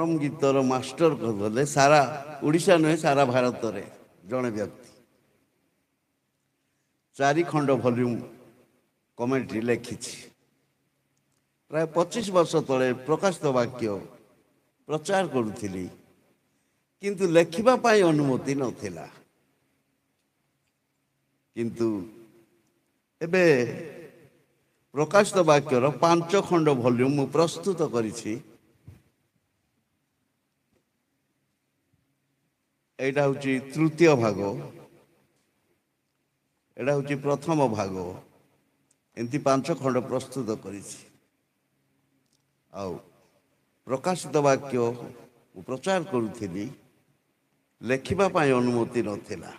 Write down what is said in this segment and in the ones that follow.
ମରମ ଗୀତର ମାଷ୍ଟର କହିଲେ ସାରା ଓଡ଼ିଶା ନୁହେଁ ସାରା ଭାରତରେ ଜଣେ ବ୍ୟକ୍ତି 4 ଖଣ୍ଡ ଭଲ୍ୟୁମ୍ କମେଣ୍ଟ୍ରି ଲେଖିଛି। ପ୍ରାୟ 25 ବର୍ଷ ତଳେ ପ୍ରକାଶିତ ବାକ୍ୟ ପ୍ରଚାର କରୁଥିଲି, କିନ୍ତୁ ଲେଖିବା ପାଇଁ ଅନୁମତି ନଥିଲା। କିନ୍ତୁ ଏବେ ପ୍ରକାଶିତ ବାକ୍ୟର 5 ଖଣ୍ଡ ଭଲ୍ୟୁମ୍ ମୁଁ ପ୍ରସ୍ତୁତ କରିଛି। ଏଇଟା ହେଉଛି ତୃତୀୟ ଭାଗ, ଏଇଟା ହେଉଛି ପ୍ରଥମ ଭାଗ, ଏମିତି 5 ଖଣ୍ଡ ପ୍ରସ୍ତୁତ କରିଛି। ଆଉ ପ୍ରକାଶିତ ବାକ୍ୟ ମୁଁ ପ୍ରଚାର କରୁଥିଲି, ଲେଖିବା ପାଇଁ ଅନୁମତି ନଥିଲା।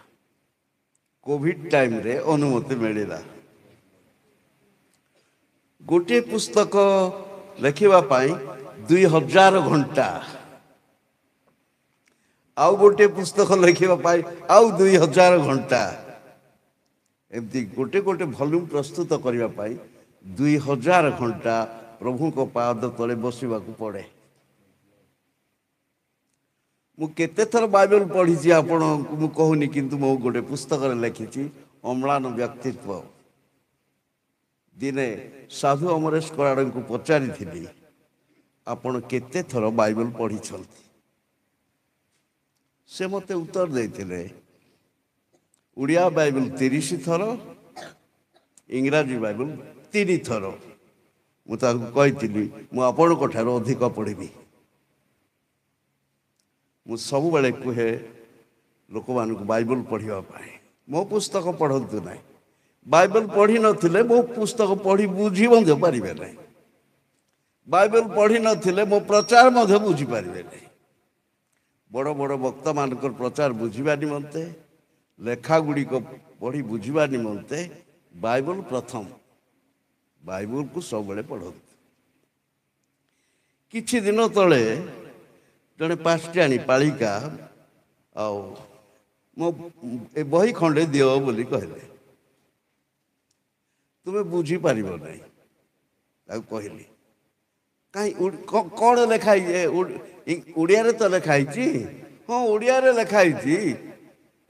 କୋଭିଡ୍ ଟାଇମ୍ରେ ଅନୁମତି ମିଳିଲା। ଗୋଟିଏ ପୁସ୍ତକ ଲେଖିବା ପାଇଁ 2000 ଘଣ୍ଟା, ଆଉ ଗୋଟିଏ ପୁସ୍ତକ ଲେଖିବା ପାଇଁ ଆଉ 2000 ଘଣ୍ଟା, ଏମିତି ଗୋଟେ ଗୋଟେ ଭଲ୍ୟୁମ୍ ପ୍ରସ୍ତୁତ କରିବା ପାଇଁ 2000 ଘଣ୍ଟା ପ୍ରଭୁଙ୍କ ପାଦ ତଳେ ବସିବାକୁ ପଡ଼େ। ମୁଁ କେତେ ଥର ବାଇବେଲ ପଢ଼ିଛି ଆପଣଙ୍କୁ ମୁଁ କହୁନି, କିନ୍ତୁ ମୁଁ ଗୋଟେ ପୁସ୍ତକରେ ଲେଖିଛି ଅମ୍ଳାନ ବ୍ୟକ୍ତିତ୍ୱ। ଦିନେ ସାଧୁ ଅମରେଶ କରାଡ଼ଙ୍କୁ ପଚାରିଥିଲି, ଆପଣ କେତେ ଥର ବାଇବେଲ ପଢ଼ିଛନ୍ତି? ସେ ମୋତେ ଉତ୍ତର ଦେଇଥିଲେ, ଓଡ଼ିଆ ବାଇବେଲ 30 ଥର, ଇଂରାଜୀ ବାଇବେଲ 3 ଥର। ମୁଁ ତାଙ୍କୁ କହିଥିଲି, ମୁଁ ଆପଣଙ୍କ ଠାରୁ ଅଧିକ ପଢ଼ିବି। ମୁଁ ସବୁବେଳେ କୁହେ ଲୋକମାନଙ୍କୁ ବାଇବେଲ ପଢ଼ିବା ପାଇଁ। ମୋ ପୁସ୍ତକ ପଢ଼ନ୍ତୁ ନାହିଁ। ବାଇବେଲ ପଢ଼ିନଥିଲେ ମୋ ପୁସ୍ତକ ପଢ଼ି ବୁଝି ମଧ୍ୟ ପାରିବେ ନାହିଁ। ବାଇବେଲ ପଢ଼ିନଥିଲେ ମୋ ପ୍ରଚାର ମଧ୍ୟ ବୁଝିପାରିବେ ନାହିଁ। ବଡ଼ ବଡ଼ ବକ୍ତାମାନଙ୍କର ପ୍ରଚାର ବୁଝିବା ନିମନ୍ତେ, ଲେଖାଗୁଡ଼ିକ ପଢ଼ି ବୁଝିବା ନିମନ୍ତେ ବାଇବେଲ ପ୍ରଥମ। ବାଇବେଲକୁ ସବୁବେଳେ ପଢ଼ନ୍ତୁ। କିଛି ଦିନ ତଳେ ଜଣେ ପାଷ୍ଟ୍ରିଆଣୀ ପାଳିକା ଆଉ ମୋ ଏ ବହି ଖଣ୍ଡେ ଦିଅ ବୋଲି କହିଲେ। ତୁମେ ବୁଝିପାରିବ ନାହିଁ। ତାକୁ କହିଲି, କାହିଁ କ'ଣ ଲେଖା ହେଇଛି? ଓଡ଼ିଆରେ ତ ଲେଖା ହେଇଛି। ହଁ, ଓଡ଼ିଆରେ ଲେଖା ହେଇଛି,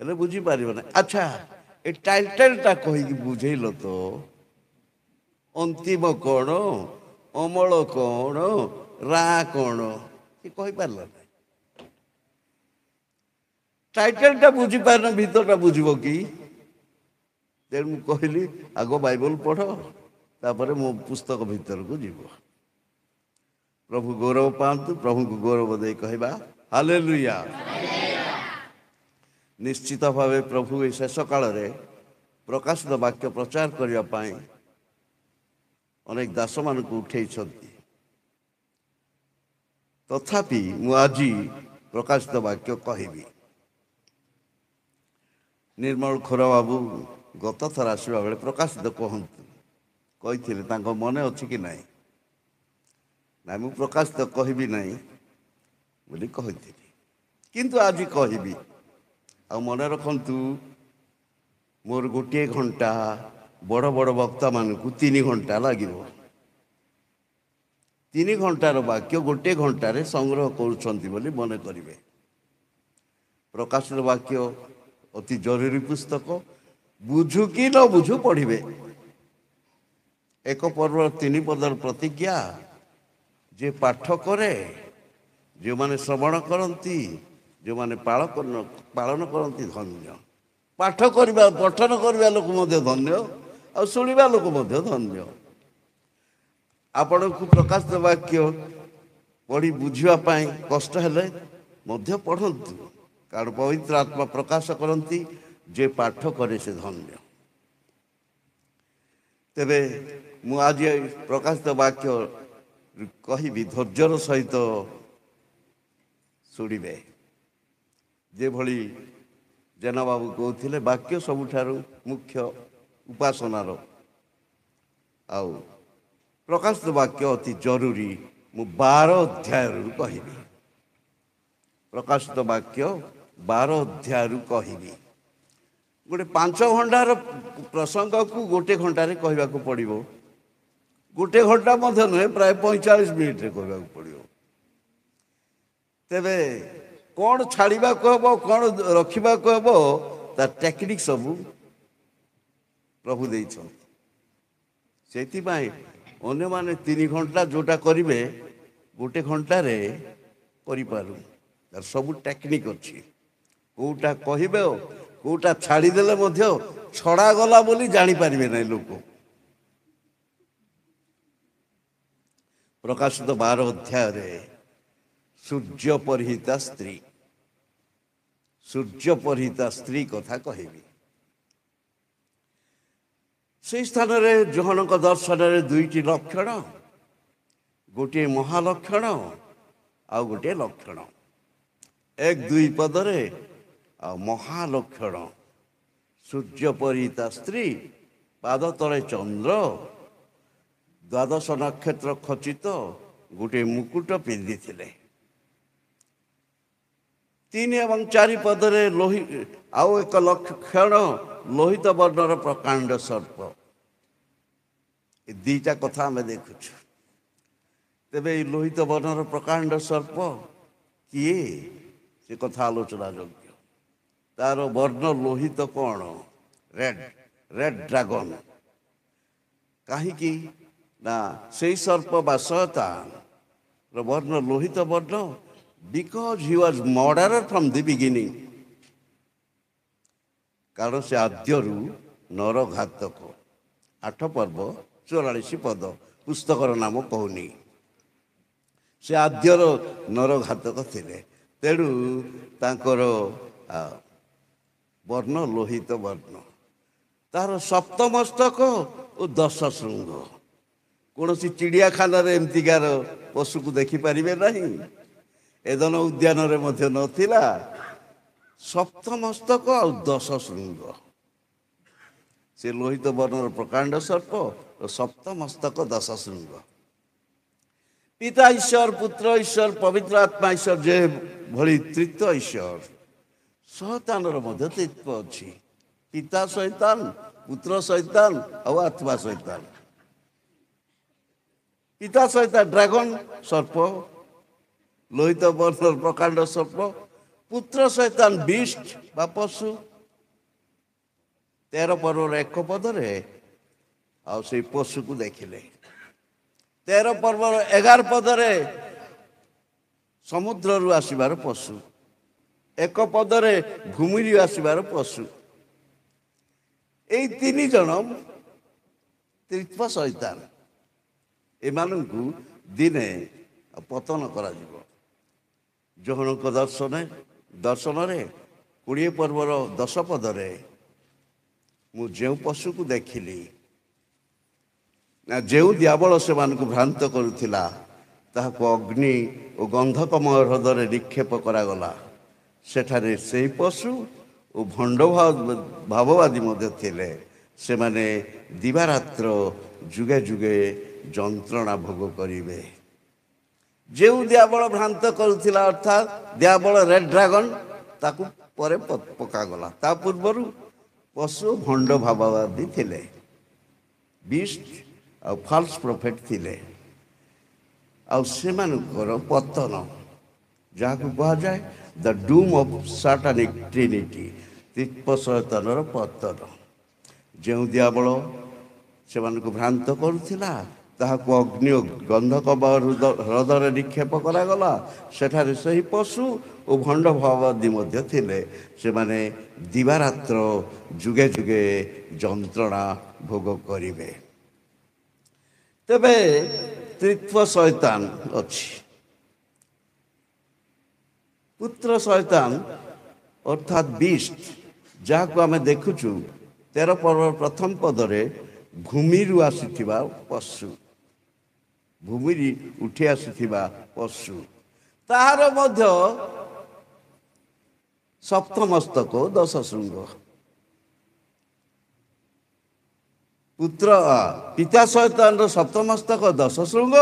ହେଲେ ବୁଝିପାରିବ ନାହିଁ। ଆଚ୍ଛା, ଏ ଟାଇଟେଲଟା କହିକି ବୁଝେଇଲ ତ, ଅନ୍ତିମ କ'ଣ, ଅମଳ କ'ଣ, ରା କ'ଣ, ସେ କହିପାରିଲ ନାହିଁ। ଟାଇଟେଲଟା ବୁଝିପାରିନ, ଭିତରଟା ବୁଝିବ କି? ତେଣୁ ମୁଁ କହିଲି, ଆଗ ବାଇବେଲ ପଢ଼, ତାପରେ ମୋ ପୁସ୍ତକ ଭିତରକୁ ଯିବ। ପ୍ରଭୁ ଗୌରବ ପାଆନ୍ତୁ। ପ୍ରଭୁଙ୍କୁ ଗୌରବ ଦେଇ କହିବା ହାଲେଲୁୟା। ନିଶ୍ଚିତ ଭାବେ ପ୍ରଭୁ ଏହି ଶେଷ କାଳରେ ପ୍ରକାଶିତ ବାକ୍ୟ ପ୍ରଚାର କରିବା ପାଇଁ ଅନେକ ଦାସମାନଙ୍କୁ ଉଠେଇଛନ୍ତି। ତଥାପି ମୁଁ ଆଜି ପ୍ରକାଶିତ ବାକ୍ୟ କହିବି। ନିର୍ମଳ ଖୋର ବାବୁ ଗତ ଥର ଆସିବା ବେଳେ ପ୍ରକାଶିତ କହିଥିଲେ, ତାଙ୍କ ମନେ ଅଛି କି ନାହିଁ? ନାଇଁ, ମୁଁ ପ୍ରକାଶିତ କହିବି ନାହିଁ ବୋଲି କହିଥିଲି, କିନ୍ତୁ ଆଜି କହିବି। ଆଉ ମନେ ରଖନ୍ତୁ, ମୋର 1 ଘଣ୍ଟା, ବଡ଼ ବଡ଼ ବକ୍ତାମାନଙ୍କୁ 3 ଘଣ୍ଟା ଲାଗିବ। 3 ଘଣ୍ଟାର ବାକ୍ୟ 1 ଘଣ୍ଟାରେ ସଂଗ୍ରହ କରୁଛନ୍ତି ବୋଲି ମନେ କରିବେ। ପ୍ରକାଶିତ ବାକ୍ୟ ଅତି ଜରୁରୀ ପୁସ୍ତକ। ବୁଝୁ କି ନ ବୁଝୁ ପଢ଼ିବେ। 1 ପର୍ବର 3 ପଦର ପ୍ରତିଜ୍ଞା, ଯେ ପାଠ କରେ, ଯେଉଁମାନେ ଶ୍ରବଣ କରନ୍ତି, ଯେଉଁମାନେ ପାଳନ କରନ୍ତି ଧନ୍ୟ। ପାଠ କରିବା, ପଠନ କରିବା ଲୋକ ମଧ୍ୟ ଧନ୍ୟ, ଆଉ ଶୁଣିବା ଲୋକ ମଧ୍ୟ ଧନ୍ୟ। ଆପଣଙ୍କୁ ପ୍ରକାଶିତ ବାକ୍ୟ ପଢ଼ି ବୁଝିବା ପାଇଁ କଷ୍ଟ ହେଲେ ମଧ୍ୟ ପଢ଼ନ୍ତୁ, କାରଣ ପବିତ୍ର ଆତ୍ମା ପ୍ରକାଶ କରନ୍ତି, ଯେ ପାଠ କରେ ସେ ଧନ୍ୟ। ତେବେ ମୁଁ ଆଜି ପ୍ରକାଶିତ ବାକ୍ୟ କହିବି, ଧୈର୍ଯ୍ୟର ସହିତ ଶୁଣିବେ। ଯେଭଳି ଜେନାବାବୁ କହୁଥିଲେ, ବାକ୍ୟ ସବୁଠାରୁ ମୁଖ୍ୟ ଉପାସନାର। ଆଉ ପ୍ରକାଶିତ ବାକ୍ୟ ଅତି ଜରୁରୀ। ମୁଁ 12 ଅଧ୍ୟାୟରୁ କହିବି। ପ୍ରକାଶିତ ବାକ୍ୟ 12 ଅଧ୍ୟାୟରୁ କହିବି। ଗୋଟେ 5 ଘଣ୍ଟାର ପ୍ରସଙ୍ଗକୁ 1 ଘଣ୍ଟାରେ କହିବାକୁ ପଡ଼ିବ। 1 ଘଣ୍ଟା ମଧ୍ୟ ନୁହେଁ, ପ୍ରାୟ 45 ମିନିଟରେ କହିବାକୁ ପଡ଼ିବ। ତେବେ କ'ଣ ଛାଡ଼ିବାକୁ ହେବ କ'ଣ ରଖିବାକୁ ହେବ ତା ଟେକ୍ନିକ୍ ସବୁ ପ୍ରଭୁ ଦେଇଛନ୍ତି। ସେଥିପାଇଁ ଅନ୍ୟମାନେ 3 ଘଣ୍ଟା ଯେଉଁଟା କରିବେ 1 ଘଣ୍ଟାରେ କରିପାରୁ। ତାର ସବୁ ଟେକ୍ନିକ୍ ଅଛି। କେଉଁଟା କହିବେ କେଉଁଟା ଛାଡ଼ିଦେଲେ ମଧ୍ୟ ଛଡ଼ାଗଲା ବୋଲି ଜାଣିପାରିବେ ନାହିଁ ଲୋକ। ପ୍ରକାଶିତ 12 ଅଧ୍ୟାୟରେ ସୂର୍ଯ୍ୟ ପରିହିତା ସ୍ତ୍ରୀ କଥା କହିବି। ସେହି ସ୍ଥାନରେ ଯୋହନଙ୍କ ଦର୍ଶନରେ 2ଟି ଲକ୍ଷଣ, ଗୋଟିଏ ମହାଲକ୍ଷଣ ଆଉ ଗୋଟିଏ ଲକ୍ଷଣ। 1-2 ପଦରେ ଆଉ ମହାଲକ୍ଷଣ ସୂର୍ଯ୍ୟ ପରିହିତା ସ୍ତ୍ରୀ, ପାଦ ତଳେ ଚନ୍ଦ୍ର, 12 ନକ୍ଷତ୍ର ଖଚିତ ଗୋଟିଏ ମୁକୁଟ ପିନ୍ଧିଥିଲେ। 3 ଏବଂ 4 ପଦରେ ଆଉ ଏକ ଲକ୍ଷଣ ଲୋହିତ ବର୍ଣ୍ଣର ପ୍ରକାଣ୍ଡ ସର୍ପ। ଏ 2ଟା କଥା ଆମେ ଦେଖୁଛୁ। ତେବେ ଏଇ ଲୋହିତ ବର୍ଣ୍ଣର ପ୍ରକାଣ୍ଡ ସର୍ପ କିଏ, ସେ କଥା ଆଲୋଚନା ଯୋଗ୍ୟ। ତାର ବର୍ଣ୍ଣ ଲୋହିତ କ'ଣ? Red dragon. କାହିଁକି ନା ସେଇ ସର୍ପ ବା ଶୟତାନର ବର୍ଣ୍ଣ ଲୋହିତ ବର୍ଣ୍ଣ, because he was murderer from the beginning। କାରଣ ସେ ଆଦ୍ୟରୁ ନରଘାତକ। 8 ପର୍ବ 44 ପଦ, ପୁସ୍ତକର ନାମ କହୁନି। ସେ ଆଦ୍ୟର ନରଘାତକ ଥିଲେ। ତେଣୁ ତାଙ୍କର ବର୍ଣ୍ଣ ଲୋହିତ ବର୍ଣ୍ଣ। ତାର 7 ମସ୍ତକ ଓ 10 ଶୃଙ୍ଗ। କୌଣସି ଚିଡ଼ିଆଖାନାରେ ଏମିତିକାର ପଶୁକୁ ଦେଖିପାରିବେ ନାହିଁ। ଏଦନ ଉଦ୍ୟାନରେ ମଧ୍ୟ ନଥିଲା। 7 ମସ୍ତକ ଆଉ 10 ଶୃଙ୍ଗ। ସେ ଲୋହିତ ବର୍ଣ୍ଣର ପ୍ରକାଣ୍ଡ ସର୍ପ ଓ 7 ମସ୍ତକ 10 ଶୃଙ୍ଗ। ପିତା ଈଶ୍ୱର, ପୁତ୍ର ଈଶ୍ୱର, ପବିତ୍ର ଆତ୍ମା ଈଶ୍ୱର, ଯେ ଭଳି ତ୍ରିତ୍ୱ ଈଶ୍ୱର, ଶୟତାନର ମଧ୍ୟ ତ୍ରିତ୍ୱ ଅଛି। ପିତା ଶୈତାନ, ପୁତ୍ର ଶୈତାନ ଆଉ ଆତ୍ମା ଶୈତାନ। ପିତା ଶୈତାନ ଡ୍ରାଗନ ସର୍ପ, ଲୋହିତ ବର୍ଣ୍ଣର ପ୍ରକାଣ୍ଡ ସର୍ପ। ପୁତ୍ର ଶୈତାନ ବିଷ୍ଟ ବା ପଶୁ। 13 ପର୍ବର 1 ପଦରେ ଆଉ ସେଇ ପଶୁକୁ ଦେଖିଲେ। 13 ପର୍ବର 11 ପଦରେ ସମୁଦ୍ରରୁ ଆସିବାର ପଶୁ। 1 ପଦରେ ଭୂମିରୁ ଆସିବାର ପଶୁ। ଏଇ 3 ଜଣ ତ୍ରିତ୍ୱ ଶୈତାନ। ଏମାନଙ୍କୁ ଦିନେ ପତନ କରାଯିବ। ଯୋହନଙ୍କ ଦର୍ଶନରେ 20 ପର୍ବର 10 ପଦରେ ମୁଁ ଯେଉଁ ପଶୁକୁ ଦେଖିଲି, ଯେଉଁ ଦିଆବଳ ସେମାନଙ୍କୁ ଭ୍ରାନ୍ତ କରୁଥିଲା, ତାହାକୁ ଅଗ୍ନି ଓ ଗନ୍ଧକମୟ ହ୍ରଦରେ ନିକ୍ଷେପ କରାଗଲା। ସେଠାରେ ସେହି ପଶୁ ଓ ଭଣ୍ଡ ଭାବବାଦୀ ମଧ୍ୟ ଥିଲେ। ସେମାନେ ଦିବାରାତ୍ର ଯୁଗେ ଯୁଗେ ଯନ୍ତ୍ରଣା ଭୋଗ କରିବେ। ଯେଉଁ ଦିଆବଳ ଭ୍ରାନ୍ତ କରୁଥିଲା, ଅର୍ଥାତ୍ ଦିଆବଳ ରେଡ୍ ଡ୍ରାଗନ, ତାକୁ ପରେ ପକାଗଲା। ତା ପୂର୍ବରୁ ପଶୁ ଭଣ୍ଡ ଭାବବାଦୀ ଥିଲେ, ବିଷ୍ଟ ଆଉ ଫାଲ୍ସ ପ୍ରଫେଟ ଥିଲେ। ଆଉ ସେମାନଙ୍କର ପତନ, ଯାହାକୁ କୁହାଯାଏ ଦ ଡୁମ୍ ଅଫ୍ ସାଟାନିକ୍ ଟ୍ରିନିଟି, ତ୍ରିତ୍ୱ ଶୟତାନର ପତନ। ଯେଉଁ ଦିଆବଳ ସେମାନଙ୍କୁ ଭ୍ରାନ୍ତ କରୁଥିଲା, ତାହାକୁ ଅଗ୍ନି ଓ ଗନ୍ଧକମୟ ହ୍ରଦରେ ନିକ୍ଷେପ କରାଗଲା। ସେଠାରେ ସେହି ପଶୁ ଓ ଭଣ୍ଡ ଭାବବାଦୀ ମଧ୍ୟ ଥିଲେ। ସେମାନେ ଦିବାରାତ୍ର ଯୁଗେ ଯୁଗେ ଯନ୍ତ୍ରଣା ଭୋଗ କରିବେ। ତେବେ ତ୍ରିତ୍ୱ ଶୈତାନ ଅଛି। ପୁତ୍ର ଶୈତାନ ଅର୍ଥାତ୍ ବିଷ୍ଟ, ଯାହାକୁ ଆମେ ଦେଖୁଛୁ 13 ପର୍ବର 1 ପଦରେ ଭୂମିରୁ ଆସିଥିବା ପଶୁ, ଭୂମିରୁ ଉଠି ଆସିଥିବା ପଶୁ। ତାହାର ମଧ୍ୟ 7 ମସ୍ତକ 10 ଶୃଙ୍ଗ। ପିତା ଶୈତାନର 7 ମସ୍ତକ 10 ଶୃଙ୍ଗ।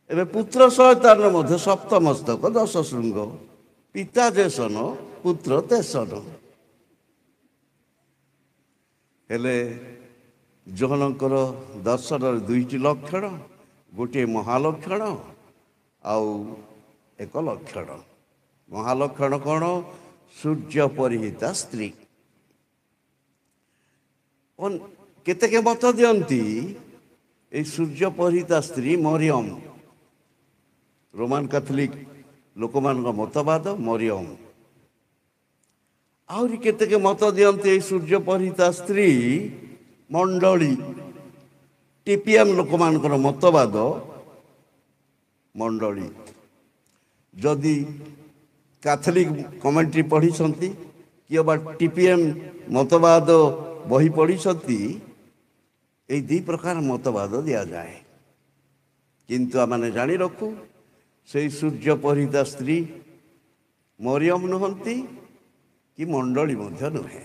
ଏବେ ପୁତ୍ର ଶୈତାନର ମଧ୍ୟ 7 ମସ୍ତକ 10 ଶୃଙ୍ଗ। ପିତା ଯେସନ, ପୁତ୍ର ତେସନ। ହେଲେ ଯୋହନଙ୍କର ଦର୍ଶନରେ 2ଟି ଲକ୍ଷଣ, ଗୋଟିଏ ମହାଲକ୍ଷଣ ଆଉ ଏକ ଲକ୍ଷଣ। ମହାଲକ୍ଷଣ କ'ଣ? ସୂର୍ଯ୍ୟ ପରିହିତା ସ୍ତ୍ରୀ। କେତେକ ମତ ଦିଅନ୍ତି এই ସୂର୍ଯ୍ୟ ପରିହିତା ସ୍ତ୍ରୀ ମରିୟମ। ରୋମାନ କାଥୋଲିକ ଲୋକମାନଙ୍କ ମତବାଦ ମରିୟମ। ଆହୁରି କେତେକ ମତ ଦିଅନ୍ତି এই ସୂର୍ଯ୍ୟ ପରିହିତା ସ୍ତ୍ରୀ ମଣ୍ଡଳୀ। ଟିପିଏମ୍ ଲୋକମାନଙ୍କର ମତବାଦ ମଣ୍ଡଳୀ। ଯଦି କାଥୋଲିକ କମେଣ୍ଟ୍ରି ପଢ଼ିଛନ୍ତି କିମ୍ବା ଟିପିଏମ୍ ମତବାଦ ବହି ପଢ଼ିଛନ୍ତି, এই ଦୁଇ ପ୍ରକାର ମତବାଦ ଦିଆଯାଏ। କିନ୍ତୁ ଆମେ ଜାଣି ରଖୁ ସେଇ ସୂର୍ଯ୍ୟ ପରିହିତା ସ୍ତ୍ରୀ ମରିୟମ ନୁହନ୍ତି କି ମଣ୍ଡଳୀ ମଧ୍ୟ ନୁହେଁ।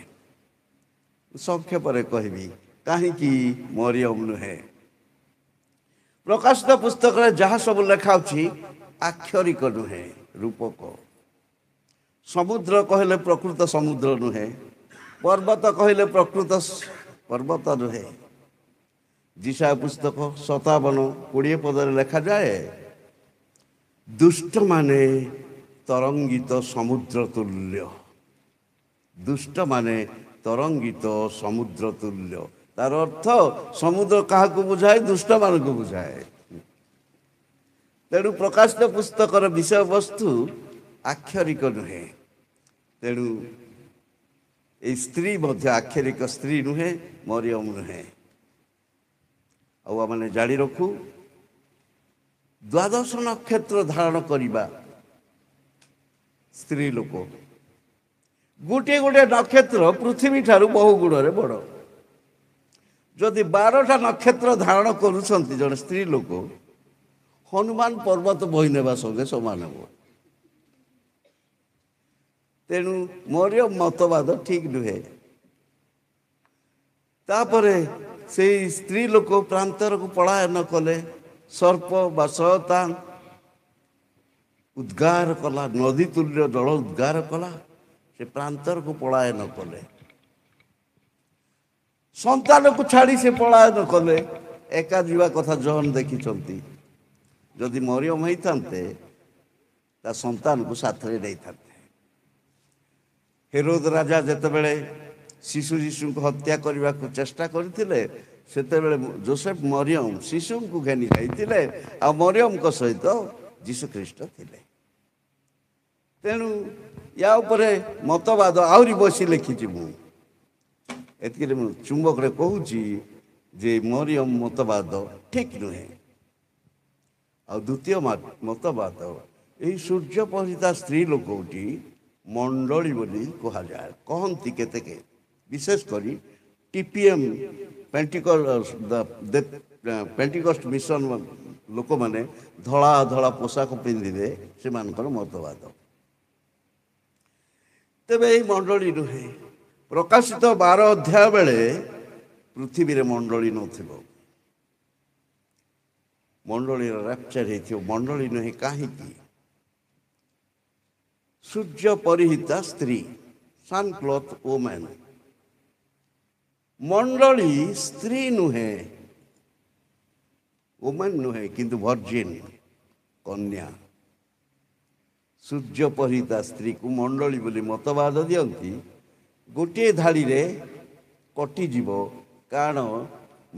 ସଂକ୍ଷେପରେ କହିବି କାହିଁକି ମରିୟମ ନୁହେଁ। ପ୍ରକାଶିତ ପୁସ୍ତକରେ ଯାହା ସବୁ ଲେଖା ଅଛି ଆକ୍ଷରିକ ନୁହେଁ, ରୂପକ। ସମୁଦ୍ର କହିଲେ ପ୍ରକୃତ ସମୁଦ୍ର ନୁହେଁ, ପର୍ବତ କହିଲେ ପ୍ରକୃତ ପର୍ବତ ନୁହେଁ। ଯିଶାୟା ପୁସ୍ତକ 57:20 ପଦରେ ଲେଖାଯାଏ, ଦୁଷ୍ଟମାନେ ତରଙ୍ଗିତ ସମୁଦ୍ର ତୁଲ୍ୟ। ଦୁଷ୍ଟମାନେ ତରଙ୍ଗିତ ସମୁଦ୍ର ତୁଲ୍ୟ। ତାର ଅର୍ଥ ସମୁଦ୍ର କାହାକୁ ବୁଝାଏ? ଦୁଷ୍ଟମାନଙ୍କୁ ବୁଝାଏ। ତେଣୁ ପ୍ରକାଶିତ ପୁସ୍ତକର ବିଷୟବସ୍ତୁ ଆକ୍ଷରିକ ନୁହେଁ। ତେଣୁ এই ସ୍ତ୍ରୀ ମଧ୍ୟ ଆକ୍ଷରିକ ସ୍ତ୍ରୀ ନୁହେଁ, ମରିୟମ ନୁହେଁ। ଆଉ ଆମେ ଜାଣି ରଖୁ ଦ୍ୱାଦଶ ନକ୍ଷତ୍ର ଧାରଣ କରିବା ସ୍ତ୍ରୀ ଲୋକ। ଗୋଟିଏ ଗୋଟିଏ ନକ୍ଷତ୍ର ପୃଥିବୀ ଠାରୁ ବହୁ ଗୁଣରେ ବଡ଼। ଯଦି 12ଟା ନକ୍ଷତ୍ର ଧାରଣ କରୁଛନ୍ତି ଜଣେ ସ୍ତ୍ରୀ ଲୋକ, ହନୁମାନ ପର୍ବତ ବୋହି ନେବା ସଙ୍ଗେ ସମାନ ହେବ। ତେଣୁ ମରିୟମ ମତବାଦ ଠିକ ନୁହେଁ। ତାପରେ ସେଇ ସ୍ତ୍ରୀ ଲୋକ ପ୍ରାନ୍ତରକୁ ପଳାୟନ କଲେ। ସର୍ପ ବା ଶୟତାନ ଉଦ୍ଗାର କଲା, ନଦୀ ତୁଲ୍ୟ ଜଳ ଉଦ୍ଗାର କଲା, ସେ ପ୍ରାନ୍ତରକୁ ପଳାୟନ କଲେ। ସନ୍ତାନକୁ ଛାଡ଼ି ସେ ପଳାୟନ କଲେ। ଏକା ଯିବା କଥା ଜହନ ଦେଖିଛନ୍ତି। ଯଦି ମରିୟମ ହେଇଥାନ୍ତେ ତା ସନ୍ତାନକୁ ସାଥିରେ ନେଇଥାନ୍ତେ। ହେରୋଦ ରାଜା ଯେତେବେଳେ ଶିଶୁଙ୍କୁ ହତ୍ୟା କରିବାକୁ ଚେଷ୍ଟା କରିଥିଲେ, ସେତେବେଳେ ଯୋସେଫ ମରିୟମ ଶିଶୁଙ୍କୁ ଘେନି ଯାଇଥିଲେ, ଆଉ ମରିୟମଙ୍କ ସହିତ ଯୀଶୁଖ୍ରୀଷ୍ଟ ଥିଲେ। ତେଣୁ ୟା ଉପରେ ମତବାଦ ଆହୁରି ବସି ଲେଖିଛି। ମୁଁ ଏତିକିରେ ମୁଁ ଚୁମ୍ବକରେ କହୁଛି ଯେ ମରିୟମ ମତବାଦ ଠିକ ନୁହେଁ। ଆଉ ଦ୍ୱିତୀୟ ମତବାଦ, ଏହି ସୂର୍ଯ୍ୟ ପରିହିତା ସ୍ତ୍ରୀ ଲୋକଟି ମଣ୍ଡଳୀ ବୋଲି କୁହାଯାଏ। କହନ୍ତି କେତେକ, ବିଶେଷ କରି ଟିପିଏମ୍ ପେଣ୍ଟିକଷ୍ଟ ମିଶନ ଲୋକମାନେ ଧଳା ଧଳା ପୋଷାକ ପିନ୍ଧିବେ, ସେମାନଙ୍କର ମତବାଦ। ତେବେ ଏହି ମଣ୍ଡଳୀ ନୁହେଁ। ପ୍ରକାଶିତ 12 ଅଧ୍ୟାୟ ବେଳେ ପୃଥିବୀରେ ମଣ୍ଡଳୀ ନଥିବ। ମଣ୍ଡଳୀର ରାପ୍ଚର ହେଇଥିବ, ମଣ୍ଡଳୀ ନୁହେଁ। କାହିଁକି? ସୂର୍ଯ୍ୟ ପରିହିତା ସ୍ତ୍ରୀ, ସନକ୍ଲୋଥ୍ ଓମ୍ୟାନ୍। ମଣ୍ଡଳୀ ସ୍ତ୍ରୀ ନୁହେଁ, ଓମ୍ୟାନ୍ ନୁହେଁ, କିନ୍ତୁ ଭର୍ଜିନ୍, କନ୍ୟା। ସୂର୍ଯ୍ୟ ପରିହିତା ସ୍ତ୍ରୀକୁ ମଣ୍ଡଳୀ ବୋଲି ମତବାଦ ଦିଅନ୍ତି। ଗୋଟିଏ ଧାଡ଼ିରେ କଟିଯିବ, କାରଣ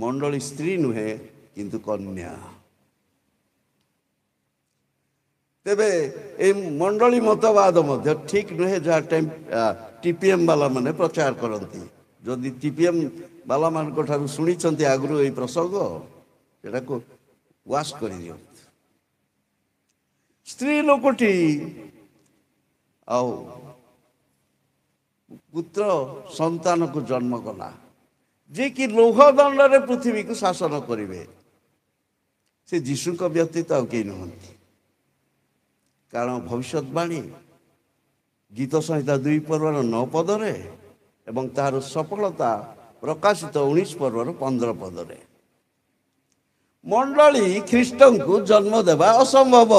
ମଣ୍ଡଳୀ ସ୍ତ୍ରୀ ନୁହେଁ, କିନ୍ତୁ କନ୍ୟା। ତେବେ এই ମଣ୍ଡଳୀ ମତବାଦ ମଧ୍ୟ ଠିକ ନୁହେଁ, ଯାହା ଟିପିଏମ୍ ବାଲାମାନେ ପ୍ରଚାର କରନ୍ତି। ଯଦି ଟିପିଏମ୍ ବାଲାମାନଙ୍କ ଠାରୁ ଶୁଣିଛନ୍ତି ଆଗରୁ ଏଇ ପ୍ରସଙ୍ଗ, ସେଟାକୁ ୱାଶ କରିଦିଅନ୍ତୁ। ସ୍ତ୍ରୀ ଲୋକଟି ଆଉ ପୁତ୍ର ସନ୍ତାନକୁ ଜନ୍ମ କଲା, ଯିଏକି ଲୌହ ଦଣ୍ଡରେ ପୃଥିବୀକୁ ଶାସନ କରିବେ। ସେ ଯୀଶୁଙ୍କ ବ୍ୟତୀତ ଆଉ କେହି ନୁହନ୍ତି। କାରଣ ଭବିଷ୍ୟତବାଣୀ ଗୀତ ସଂହିତା 2 ପର୍ବର 9 ପଦରେ ଏବଂ ତାହାର ସଫଳତା ପ୍ରକାଶିତ 19 ପର୍ବର 15 ପଦରେ। ମଣ୍ଡଳୀ ଖ୍ରୀଷ୍ଟଙ୍କୁ ଜନ୍ମ ଦେବା ଅସମ୍ଭବ।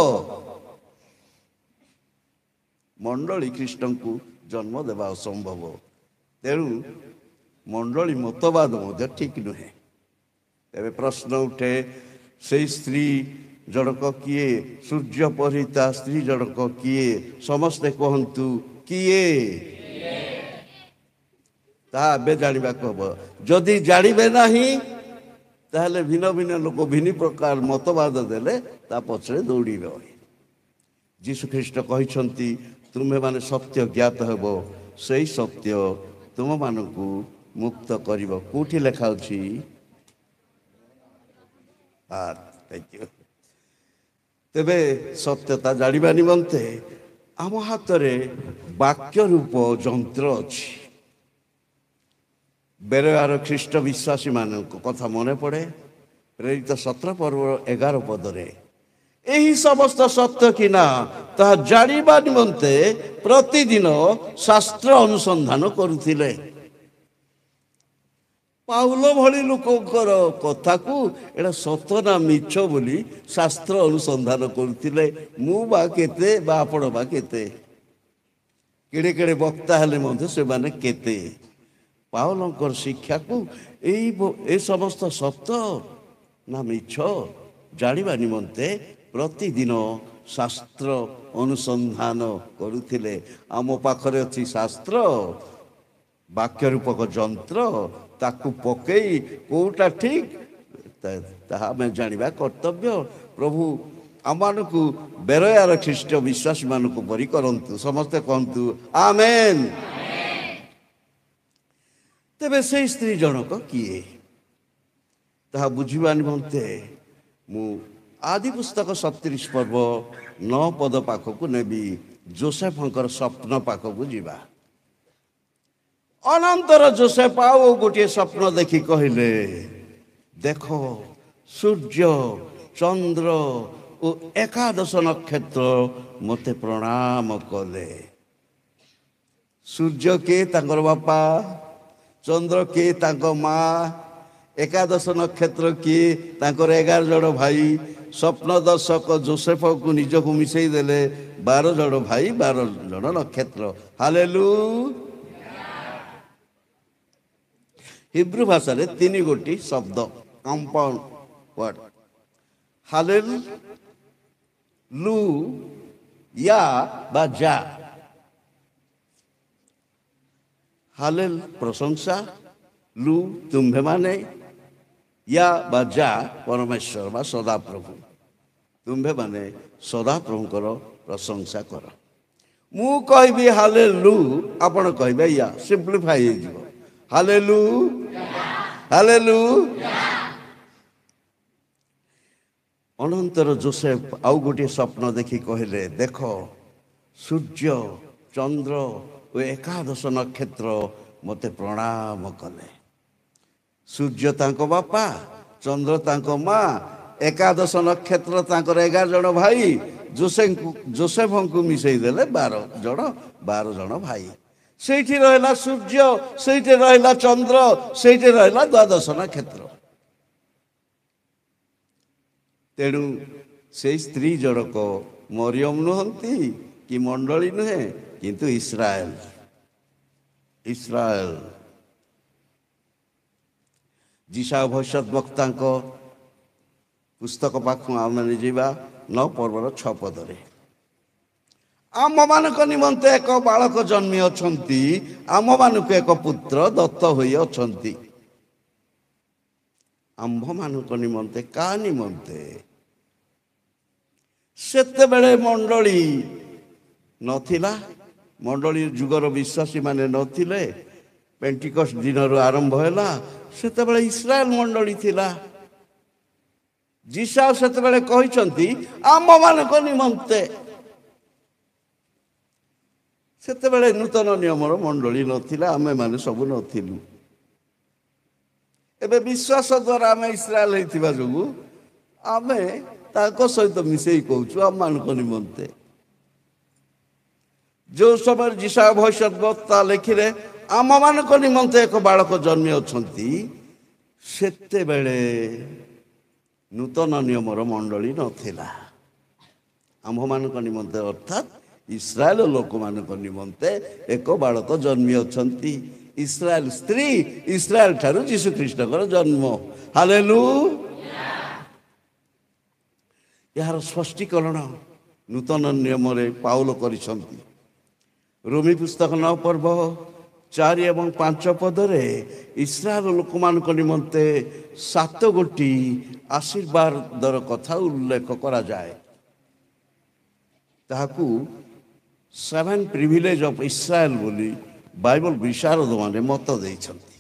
ମଣ୍ଡଳୀ ଖ୍ରୀଷ୍ଟଙ୍କୁ ଜନ୍ମ ଦେବା ଅସମ୍ଭବ। ତେଣୁ ମଣ୍ଡଳୀ ମତବାଦ ମଧ୍ୟ ଠିକ ନୁହେଁ। ତେବେ ପ୍ରଶ୍ନ ଉଠେ, ସେଇ ସ୍ତ୍ରୀ ଜଣକ କିଏ? ସୂର୍ଯ୍ୟ ପରି ତା ସ୍ତ୍ରୀ ଜଣକ କିଏ? ସମସ୍ତେ କୁହନ୍ତୁ କିଏ? ତାହା ଏବେ ଜାଣିବାକୁ ହବ। ଯଦି ଜାଣିବେ ନାହିଁ ତାହେଲେ ଭିନ୍ନ ଭିନ୍ନ ଲୋକ ଭିନ୍ନ ପ୍ରକାର ମତବାଦ ଦେଲେ ତା ପଛରେ ଦୌଡ଼ିବେ। ଯୀଶୁଖ୍ରୀଷ୍ଟ କହିଛନ୍ତି ତୁମେମାନେ ସତ୍ୟ ଜ୍ଞାତ ହେବ, ସେଇ ସତ୍ୟ ତୁମମାନଙ୍କୁ ମୁକ୍ତ କରିବ। କୋଉଠି ଲେଖା ଅଛି? ତେବେ ସତ୍ୟତା ଜାଣିବା ନିମନ୍ତେ ଆମ ହାତରେ ବାକ୍ୟ ରୂପ ଯନ୍ତ୍ର ଅଛି। ବେରୋୟାର ଖ୍ରୀଷ୍ଟ ବିଶ୍ୱାସୀ ମାନଙ୍କ କଥା ମନେ ପଡ଼େ। ପ୍ରେରିତ 17 ପର୍ବ 11 ପଦରେ ଏହି ସମସ୍ତ ସତ୍ୟ କି ନା ତାହା ଜାଣିବା ନିମନ୍ତେ ପ୍ରତିଦିନ ଶାସ୍ତ୍ର ଅନୁସନ୍ଧାନ କରୁଥିଲେ। ପାଉଲ ଭଳି ଲୋକଙ୍କର କଥାକୁ ଏଇଟା ସତ ନା ମିଛ ବୋଲି ଶାସ୍ତ୍ର ଅନୁସନ୍ଧାନ କରୁଥିଲେ। ମୁଁ ବା କେତେ ବା ଆପଣ ବା କେତେ? କେଡ଼େ କେଡ଼େ ବକ୍ତା ହେଲେ ମଧ୍ୟ ସେମାନେ କେତେ? ପାଉଲଙ୍କର ଶିକ୍ଷାକୁ ଏ ସମସ୍ତ ସତ ନା ମିଛ ଜାଣିବା ନିମନ୍ତେ ପ୍ରତିଦିନ ଶାସ୍ତ୍ର ଅନୁସନ୍ଧାନ କରୁଥିଲେ। ଆମ ପାଖରେ ଅଛି ଶାସ୍ତ୍ର, ବାକ୍ୟ ରୂପକ ଯନ୍ତ୍ର। ତାକୁ ପକେଇ କୋଉଟା ଠିକ ତାହା ଆମେ ଜାଣିବା କର୍ତ୍ତବ୍ୟ। ପ୍ରଭୁ ଆମମାନଙ୍କୁ ବେରୋୟାର ଖ୍ରୀଷ୍ଟ ବିଶ୍ୱାସୀ ମାନଙ୍କୁ ପରି କରନ୍ତୁ। ସମସ୍ତେ କହନ୍ତୁ ଆମେନ୍। ତେବେ ସେଇ ସ୍ତ୍ରୀ ଜଣକ କିଏ ତାହା ବୁଝିବା ନିମନ୍ତେ ମୁଁ ଆଦି ପୁସ୍ତକ 37 ପର୍ବ 9 ପଦ ପାଖକୁ ନେବି। ଯୋସେଫଙ୍କର ସ୍ୱପ୍ନ ପାଖକୁ ଯିବା। ଅନନ୍ତର ଯୋସେଫ ଆଉ ଗୋଟିଏ ସ୍ୱପ୍ନ ଦେଖି କହିଲେ, ଦେଖ ସୂର୍ଯ୍ୟ ଚନ୍ଦ୍ର ଓ ଏକାଦଶ ନକ୍ଷତ୍ର ମୋତେ ପ୍ରଣାମ କଲେ। ସୂର୍ଯ୍ୟ କିଏ? ତାଙ୍କର ବାପା। ଚନ୍ଦ୍ର କିଏ? ତାଙ୍କ ମା। ଏକାଦଶ ନକ୍ଷତ୍ର କିଏ? ତାଙ୍କର 11 ଜଣ ଭାଇ। ସ୍ୱପ୍ନ ଦର୍ଶକ ଯୋସେଫକୁ ନିଜକୁ ମିଶେଇ ଦେଲେ 12 ଜଣ ଭାଇ, 12 ଜଣ ନକ୍ଷତ୍ର। ହାଲେଲୁୟା। ହିବ୍ରୁ ଭାଷାରେ 3 ଗୋଟି ଶବ୍ଦ, କମ୍ପାଉଣ୍ଡ ୱାର୍ଡ। ହାଲେଲ ଲୁ ୟା ବା ଯା। ହାଲେଲ ପ୍ରଶଂସା, ଲୁ ତୁମ୍ଭେମାନେ, ୟା ବା ଯା ପରମେଶ୍ୱର ବା ସଦାପ୍ରଭୁ। ତୁମ୍ଭେମାନେ ସଦାପ୍ରଭୁଙ୍କର ପ୍ରଶଂସା କର। ମୁଁ କହିବି ହାଲେଲୁ, ଆପଣ କହିବେ ୟା। ସିମ୍ପ୍ଲିଫାଇ ହେଇଯିବ। ହାଲେଲୁ ହାଲେଲୁ। ଅନନ୍ତର ଯୋସେଫ ଆଉ ଗୋଟିଏ ସ୍ୱପ୍ନ ଦେଖି କହିଲେ, ଦେଖ ସୂର୍ଯ୍ୟ ଚନ୍ଦ୍ର ଓ ଏକାଦଶ ନକ୍ଷତ୍ର ମୋତେ ପ୍ରଣାମ କଲେ। ସୂର୍ଯ୍ୟ ତାଙ୍କ ବାପା, ଚନ୍ଦ୍ର ତାଙ୍କ ମା, ଏକାଦଶ ନକ୍ଷତ୍ର ତାଙ୍କର 11 ଜଣ ଭାଇ। ଯୋସେଫଙ୍କୁ ମିଶେଇ ଦେଲେ 12 ଜଣ ଭାଇ। ସେଇଠି ରହିଲା ସୂର୍ଯ୍ୟ, ସେଇଠି ରହିଲା ଚନ୍ଦ୍ର, ସେଇଠି ରହିଲା ଦ୍ୱାଦଶ ନକ୍ଷତ୍ର। ତେଣୁ ସେଇ ସ୍ତ୍ରୀ ଜଣକ ମରିୟମ ନୁହନ୍ତି କି ମଣ୍ଡଳୀ ନୁହେଁ, କିନ୍ତୁ ଇସ୍ରାଏଲ। ଇସ୍ରାଏଲ ଯିଶା ଭବିଷ୍ୟତ ବକ୍ତାଙ୍କ ପୁସ୍ତକ ପାଖକୁ ଆମେ ଯିବା 9 ପର୍ବର 6 ପଦରେ। ଆମମାନଙ୍କ ନିମନ୍ତେ ଏକ ବାଳକ ଜନ୍ମି ଅଛନ୍ତି, ଆମମାନଙ୍କୁ ଏକ ପୁତ୍ର ଦତ୍ତ ହୋଇ ଅଛନ୍ତି। ଆମ୍ଭମାନଙ୍କ ନିମନ୍ତେ କାହା ନିମନ୍ତେ? ସେତେବେଳେ ମଣ୍ଡଳୀ ନଥିଲା, ମଣ୍ଡଳୀ ଯୁଗର ବିଶ୍ୱାସୀ ମାନେ ନଥିଲେ। ପେଣ୍ଟିକଷ୍ଟ ଦିନରୁ ଆରମ୍ଭ ହେଲା। ସେତେବେଳେ ଇସ୍ରାଏଲ ମଣ୍ଡଳୀ ଥିଲା। ଯିଶା ସେତେବେଳେ କହିଛନ୍ତି ଆମମାନଙ୍କ ନିମନ୍ତେ। ସେତେବେଳେ ନୂତନ ନିୟମର ମଣ୍ଡଳୀ ନଥିଲା, ଆମେମାନେ ସବୁ ନଥିଲୁ। ଏବେ ବିଶ୍ୱାସ ଦ୍ୱାରା ଆମେ ଇସ୍ରାଏଲ ହେଇଥିବା ଯୋଗୁଁ ଆମେ ତାଙ୍କ ସହିତ ମିଶେଇ କହୁଛୁ ଆମମାନଙ୍କ ନିମନ୍ତେ। ଯେଉଁ ସମୟରେ ଯିଶା ଭବିଷ୍ୟତ ବକ୍ତା ଲେଖିଲେ ଆମମାନଙ୍କ ନିମନ୍ତେ ଏକ ବାଳକ ଜନ୍ମି ଅଛନ୍ତି, ସେତେବେଳେ ନୂତନ ନିୟମର ମଣ୍ଡଳୀ ନଥିଲା। ଆମ୍ଭମାନଙ୍କ ନିମନ୍ତେ ଅର୍ଥାତ୍ ଇସ୍ରାଏଲ ଲୋକମାନଙ୍କ ନିମନ୍ତେ ଏକ ବାଳକ ଜନ୍ମି ଅଛନ୍ତି। ଇସ୍ରାଏଲ ସ୍ତ୍ରୀ, ଇସ୍ରାଏଲ ଠାରୁ ଯୀଶୁଖ୍ରୀଷ୍ଟଙ୍କର ଜନ୍ମ। ହାଲେଲୁୟା। ଏହାର ସ୍ପଷ୍ଟୀକରଣ ନୂତନ ନିୟମରେ ପାଉଲ କରିଛନ୍ତି। ରୋମୀ ପୁସ୍ତକ 9 ପର୍ବ 4 ଏବଂ 5 ପଦରେ ଇସ୍ରାଏଲ ଲୋକମାନଙ୍କ ନିମନ୍ତେ 7 ଗୋଟି ଆଶୀର୍ବାଦର କଥା ଉଲ୍ଲେଖ କରାଯାଏ। ତାହାକୁ 7 ପ୍ରିଭିଲେଜ ଅଫ୍ ଇସ୍ରାଏଲ ବୋଲି ବାଇବଲ ବିଶାରଦମାନେ ମତ ଦେଇଛନ୍ତି।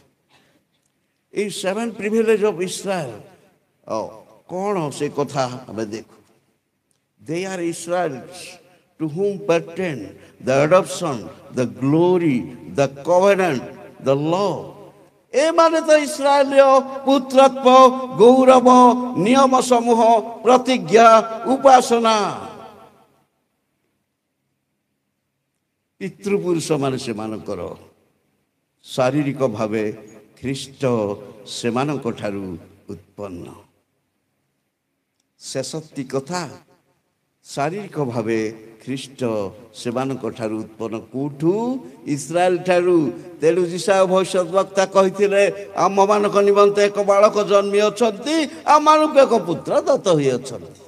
এই 7 ପ୍ରିଭିଲେଜ ଅଫ୍ ଇସ୍ରାଏଲ କ'ଣ ସେ କଥା ଆମେ ଦେଖୁ। They are Israelites to whom pertain the adoption, the glory, the covenant, the law. ଏମାନେ ତ ଇସ୍ରାଏଲୀୟ ପୁତ୍ରତ୍ୱ, ଗୌରବ, ନିୟମ ସମୂହ, ପ୍ରତିଜ୍ଞା, ଉପାସନା। ପିତୃପୁରୁଷମାନେ ସେମାନଙ୍କର ଶାରୀରିକ ଭାବେ ଖ୍ରୀଷ୍ଟ ସେମାନଙ୍କ ଠାରୁ ଉତ୍ପନ୍ନ। ଶେଷଟି କଥା, ଶାରୀରିକ ଭାବେ ଖ୍ରୀଷ୍ଟ ସେମାନଙ୍କ ଠାରୁ ଉତ୍ପନ୍ନ କେଉଁଠୁ? ଇସ୍ରାଏଲ ଠାରୁ। ତେଣୁ ଯିଶାୟ ଭବିଷ୍ୟତ ବକ୍ତା କହିଥିଲେ, ଆମମାନଙ୍କ ନିମନ୍ତେ ଏକ ବାଳକ ଜନ୍ମି ଅଛନ୍ତି, ଆମମାନଙ୍କୁ ଏକ ପୁତ୍ର ଦତ୍ତ ହୋଇଅଛନ୍ତି।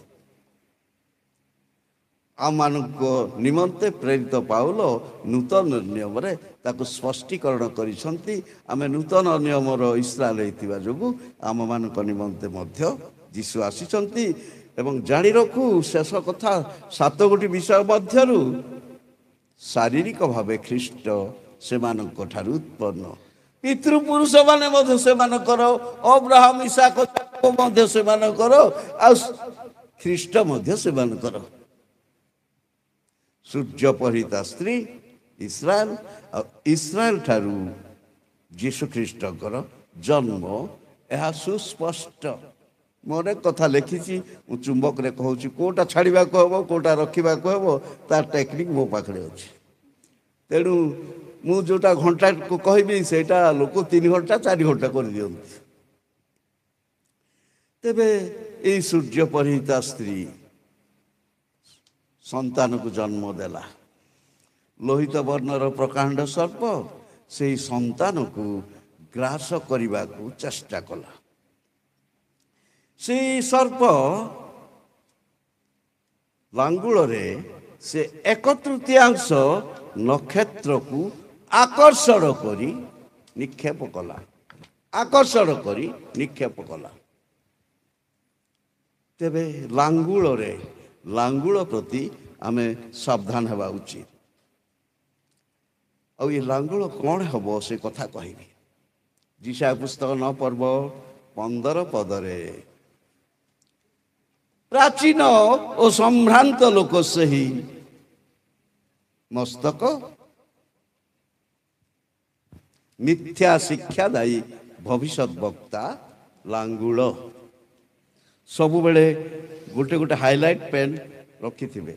ଆମମାନଙ୍କ ନିମନ୍ତେ ପ୍ରେରିତ ପାଉଲ ନୂତନ ନିୟମରେ ତାକୁ ସ୍ପଷ୍ଟୀକରଣ କରିଛନ୍ତି। ଆମେ ନୂତନ ନିୟମର ଇସ୍ରାଏଲ ହେଇଥିବା ଯୋଗୁଁ ଆମମାନଙ୍କ ନିମନ୍ତେ ମଧ୍ୟ ଯୀଶୁ ଆସିଛନ୍ତି। ଏବଂ ଜାଣି ରଖୁ, ଶେଷ କଥା, 7 ଗୋଟି ବିଷୟ ମଧ୍ୟରୁ ଶାରୀରିକ ଭାବେ ଖ୍ରୀଷ୍ଟ ସେମାନଙ୍କ ଠାରୁ ଉତ୍ପନ୍ନ। ପିତୃପୁରୁଷମାନେ ମଧ୍ୟ ସେମାନଙ୍କର, ଅବ୍ରାହମ, ଇସାକ ମଧ୍ୟ ସେମାନଙ୍କର, ଆଉ ଖ୍ରୀଷ୍ଟ ମଧ୍ୟ ସେମାନଙ୍କର। ସୂର୍ଯ୍ୟ ପରିହିତା ସ୍ତ୍ରୀ ଇସ୍ରାଏଲ, ଆଉ ଇସ୍ରାଏଲ ଠାରୁ ଯୀଶୁ ଖ୍ରୀଷ୍ଟଙ୍କର ଜନ୍ମ, ଏହା ସୁସ୍ପଷ୍ଟ। ମୁଁ ଅନେକ କଥା ଲେଖିଛି, ମୁଁ ଚୁମ୍ବକରେ କହୁଛି, କେଉଁଟା ଛାଡ଼ିବାକୁ ହେବ, କେଉଁଟା ରଖିବାକୁ ହେବ, ତାର ଟେକ୍ନିକ୍ ମୋ ପାଖରେ ଅଛି। ତେଣୁ ମୁଁ ଯେଉଁଟା ଘଣ୍ଟାକୁ କହିବି ସେଇଟା ଲୋକ 3 ଘଣ୍ଟା 4 ଘଣ୍ଟା କରିଦିଅନ୍ତି। ତେବେ ଏଇ ସୂର୍ଯ୍ୟ ପରିହିତା ସ୍ତ୍ରୀ ସନ୍ତାନକୁ ଜନ୍ମ ଦେଲା। ଲୋହିତ ବର୍ଣ୍ଣର ପ୍ରକାଣ୍ଡ ସର୍ପ ସେହି ସନ୍ତାନକୁ ଗ୍ରାସ କରିବାକୁ ଚେଷ୍ଟା କଲା। ସେହି ସର୍ପ ଲାଙ୍ଗୁଳରେ ସେ 1/3 ନକ୍ଷତ୍ରକୁ ଆକର୍ଷଣ କରି ନିକ୍ଷେପ କଲା। ତେବେ ଲାଙ୍ଗୁଳ ପ୍ରତି ଆମେ ସାବଧାନ ହେବା ଉଚିତ। ଆଉ ଏ ଲାଙ୍ଗୁଳ କ'ଣ ହେବ ସେ କଥା କହିବି। ଯିଶାୟ ପୁସ୍ତକ 9 ପର୍ବ 15 ପଦରେ, ପ୍ରାଚୀନ ଓ ସମ୍ଭ୍ରାନ୍ତ ଲୋକ ସେହି ମସ୍ତକ, ମିଥ୍ୟା ଶିକ୍ଷା ଦାୟୀ ଭବିଷ୍ୟତ ବକ୍ତା ଲାଙ୍ଗୁଳ। ସବୁବେଳେ ଗୋଟେ ଗୋଟେ ହାଇଲାଇଟ୍ ପେନ୍ ରଖିଥିବେ।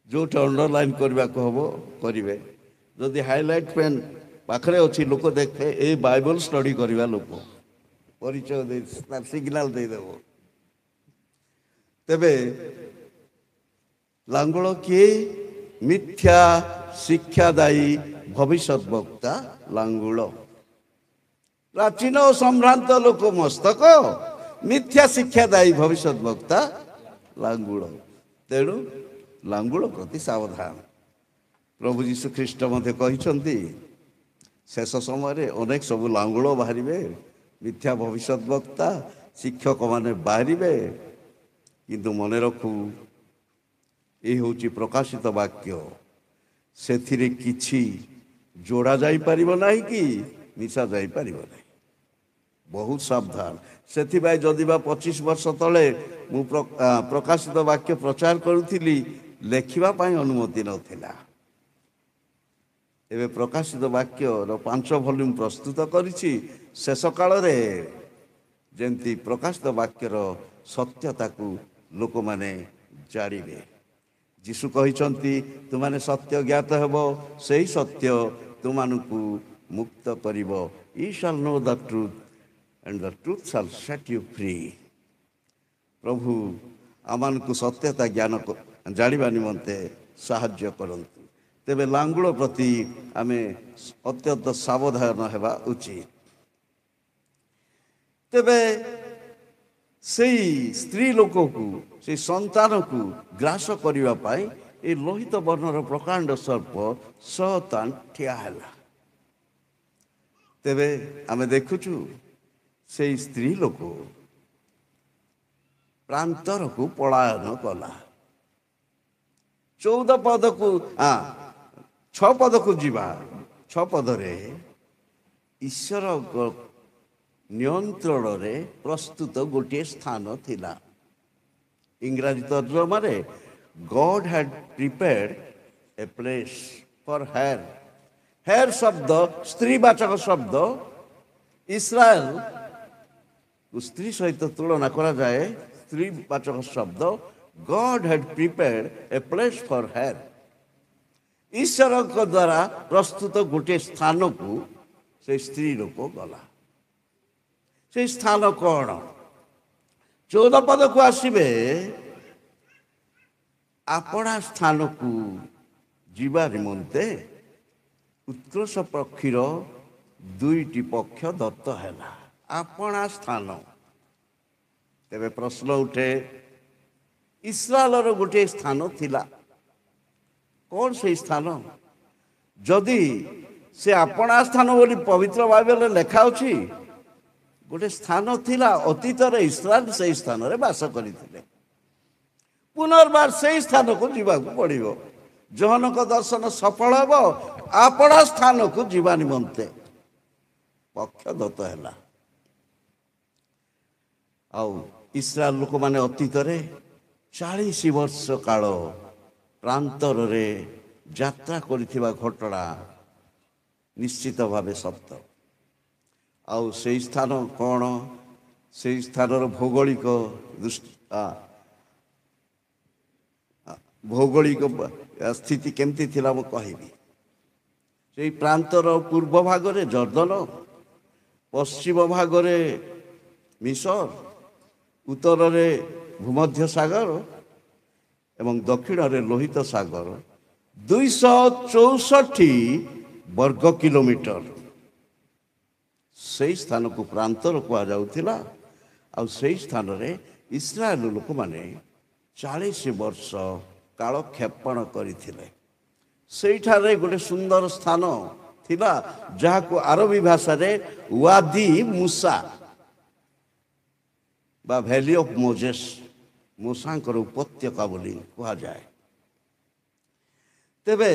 ଯେଉଁଠି ଅଣ୍ଡରଲାଇନ୍ କରିବାକୁ ହେବ କରିବେ। ଯଦି ହାଇଲାଇଟ୍ ପେନ୍ ପାଖରେ ଅଛି, ଲୋକ ଦେଖେ ଏଇ ବାଇବଲ ଷ୍ଟଡି କରିବା ଲୋକ, ପରିଚୟ ଦେଇ ସିଗ୍ନାଲ ଦେଇଦେବ। ତେବେ ଲାଙ୍ଗୁଳ କିଏ? ମିଥ୍ୟା ଶିକ୍ଷାଦାୟୀ ଭବିଷ୍ୟତ ବକ୍ତା ଲାଙ୍ଗୁଳ। ପ୍ରାଚୀନ ଓ ସମ୍ଭ୍ରାନ୍ତ ଲୋକ ମସ୍ତକ, ମିଥ୍ୟା ଶିକ୍ଷାଦାୟୀ ଭବିଷ୍ୟତ ବକ୍ତା ଲାଙ୍ଗୁଳ। ତେଣୁ ଲାଙ୍ଗୁଳ ପ୍ରତି ସାବଧାନ। ପ୍ରଭୁ ଯୀଶୁ ଖ୍ରୀଷ୍ଟ ମଧ୍ୟ କହିଛନ୍ତି, ଶେଷ ସମୟରେ ଅନେକ ସବୁ ଲାଙ୍ଗୁଳ ବାହାରିବେ, ମିଥ୍ୟା ଭବିଷ୍ୟତ ବକ୍ତା, ଶିକ୍ଷକମାନେ ବାହାରିବେ। କିନ୍ତୁ ମନେ ରଖୁ, ଏହି ହେଉଛି ପ୍ରକାଶିତ ବାକ୍ୟ। ସେଥିରେ କିଛି ଯୋଡ଼ା ଯାଇପାରିବ ନାହିଁ କି ମିଶା ଯାଇପାରିବ ନାହିଁ। ବହୁତ ସାବଧାନ। ସେଥିପାଇଁ ଯଦି ବା 25 ବର୍ଷ ତଳେ ମୁଁ ପ୍ରକାଶିତ ବାକ୍ୟ ପ୍ରଚାର କରୁଥିଲି, ଲେଖିବା ପାଇଁ ଅନୁମତି ନଥିଲା। ଏବେ ପ୍ରକାଶିତ ବାକ୍ୟର 5 ଭଲ୍ୟୁମ୍ ପ୍ରସ୍ତୁତ କରିଛି। ଶେଷ କାଳରେ ଯେମିତି ପ୍ରକାଶିତ ବାକ୍ୟର ସତ୍ୟତାକୁ ଲୋକମାନେ ଜାଣିବେ। ଯୀଶୁ କହିଛନ୍ତି, ତୁମାନେ ସତ୍ୟ ଜ୍ଞାତ ହେବ, ସେହି ସତ୍ୟ ତୁମମାନଙ୍କୁ ମୁକ୍ତ କରିବ। You shall know the truth and the truth shall set you free। ପ୍ରଭୁ ଆମମାନଙ୍କୁ ସତ୍ୟତା ଜ୍ଞାନ ଜାଣିବା ନିମନ୍ତେ ସାହାଯ୍ୟ କରନ୍ତୁ। ତେବେ ଲାଙ୍ଗୁଳ ପ୍ରତି ଆମେ ଅତ୍ୟନ୍ତ ସାବଧାନ ହେବା ଉଚିତ। ତେବେ ସେଇ ସ୍ତ୍ରୀ ଲୋକକୁ ସେଇ ସନ୍ତାନକୁ ଗ୍ରାସ କରିବା ପାଇଁ ଏ ଲୋହିତ ବର୍ଣ୍ଣର ପ୍ରକାଣ୍ଡ ସର୍ପ ଶୟତାନ ଠିଆ ହେଲା। ତେବେ ଆମେ ଦେଖୁଛୁ ସେଇ ସ୍ତ୍ରୀ ଲୋକ ପ୍ରାନ୍ତରକୁ ପଳାୟନ କଲା। 14 ପଦକୁ 6 ପଦକୁ ଯିବା। 6 ପଦରେ ଈଶ୍ୱରଙ୍କ ନିୟନ୍ତ୍ରଣରେ ପ୍ରସ୍ତୁତ ଗୋଟିଏ ସ୍ଥାନ ଥିଲା। ଇଂରାଜୀ ତର୍ଜମାରେ God had prepared a place for her. her ଶବ୍ଦ ସ୍ତ୍ରୀବାଚକ ଶବ୍ଦ। ଇସ୍ରାଏଲ ସ୍ତ୍ରୀ ସହିତ ତୁଳନା କରାଯାଏ। ସ୍ତ୍ରୀବାଚକ ଶବ୍ଦ God had prepared a place for her. ଈଶ୍ୱରଙ୍କ ଦ୍ୱାରା ପ୍ରସ୍ତୁତ ଗୋଟିଏ ସ୍ଥାନକୁ ସେ ସ୍ତ୍ରୀ ଲୋକ ଗଲା। ସେଇ ସ୍ଥାନ କ'ଣ? 14 ପଦକୁ ଆସିବେ। ଆପଣା ସ୍ଥାନକୁ ଯିବା ନିମନ୍ତେ ଉତ୍କର୍ଷ ପକ୍ଷୀର 2ଟି ପକ୍ଷ ଦତ୍ତ ହେଲା। ଆପଣା ସ୍ଥାନ। ତେବେ ପ୍ରଶ୍ନ ଉଠେ, ଇସ୍ରାଏଲର ଗୋଟିଏ ସ୍ଥାନ ଥିଲା। କ'ଣ ସେଇ ସ୍ଥାନ? ଯଦି ସେ ଆପଣା ସ୍ଥାନ ବୋଲି ପବିତ୍ର ବାଇବେଲରେ ଲେଖା ଅଛି, ଗୋଟେ ସ୍ଥାନ ଥିଲା। ଅତୀତରେ ଇସ୍ରାଏଲ ସେଇ ସ୍ଥାନରେ ବାସ କରିଥିଲେ। ପୁନର୍ବାର ସେଇ ସ୍ଥାନକୁ ଯିବାକୁ ପଡ଼ିବ। ଯୋହନଙ୍କ ଦର୍ଶନ ସଫଳ ହେବ ଆପଣା ସ୍ଥାନକୁ ଯିବା ନିମନ୍ତେ ପକ୍ଷ ଦତ୍ତ ହେଲା। ଆଉ ଇସ୍ରାଏଲ ଲୋକମାନେ ଅତୀତରେ 40 ବର୍ଷ କାଳ ପ୍ରାନ୍ତରରେ ଯାତ୍ରା କରିଥିବା ଘଟଣା ନିଶ୍ଚିତ ଭାବେ ସତ୍ୟ। ଆଉ ସେଇ ସ୍ଥାନ କ'ଣ? ସେଇ ସ୍ଥାନର ଭୌଗୋଳିକ ସ୍ଥିତି କେମିତି ଥିଲା ମୁଁ କହିବି। ସେଇ ପ୍ରାନ୍ତର ପୂର୍ବ ଭାଗରେ ଜର୍ଦ୍ଦନ, ପଶ୍ଚିମ ଭାଗରେ ମିଶର, ଉତ୍ତରରେ ଭୂମଧ୍ୟ ସାଗର ଏବଂ ଦକ୍ଷିଣରେ ଲୋହିତ ସାଗର। 264 ବର୍ଗ କିଲୋମିଟର ସେଇ ସ୍ଥାନକୁ ପ୍ରାନ୍ତର କୁହାଯାଉଥିଲା। ଆଉ ସେଇ ସ୍ଥାନରେ ଇସ୍ରାଏଲ ଲୋକମାନେ 40 ବର୍ଷ କାଳକ୍ଷେପଣ କରିଥିଲେ। ସେଇଠାରେ ଗୋଟେ ସୁନ୍ଦର ସ୍ଥାନ ଥିଲା, ଯାହାକୁ ଆରବୀ ଭାଷାରେ ୱାଦି ମୁସା ବା ଭ୍ୟାଲି ଅଫ୍ ମୋଜେସ୍, ମୂଷାଙ୍କର ଉପତ୍ୟକା ବୋଲି କୁହାଯାଏ। ତେବେ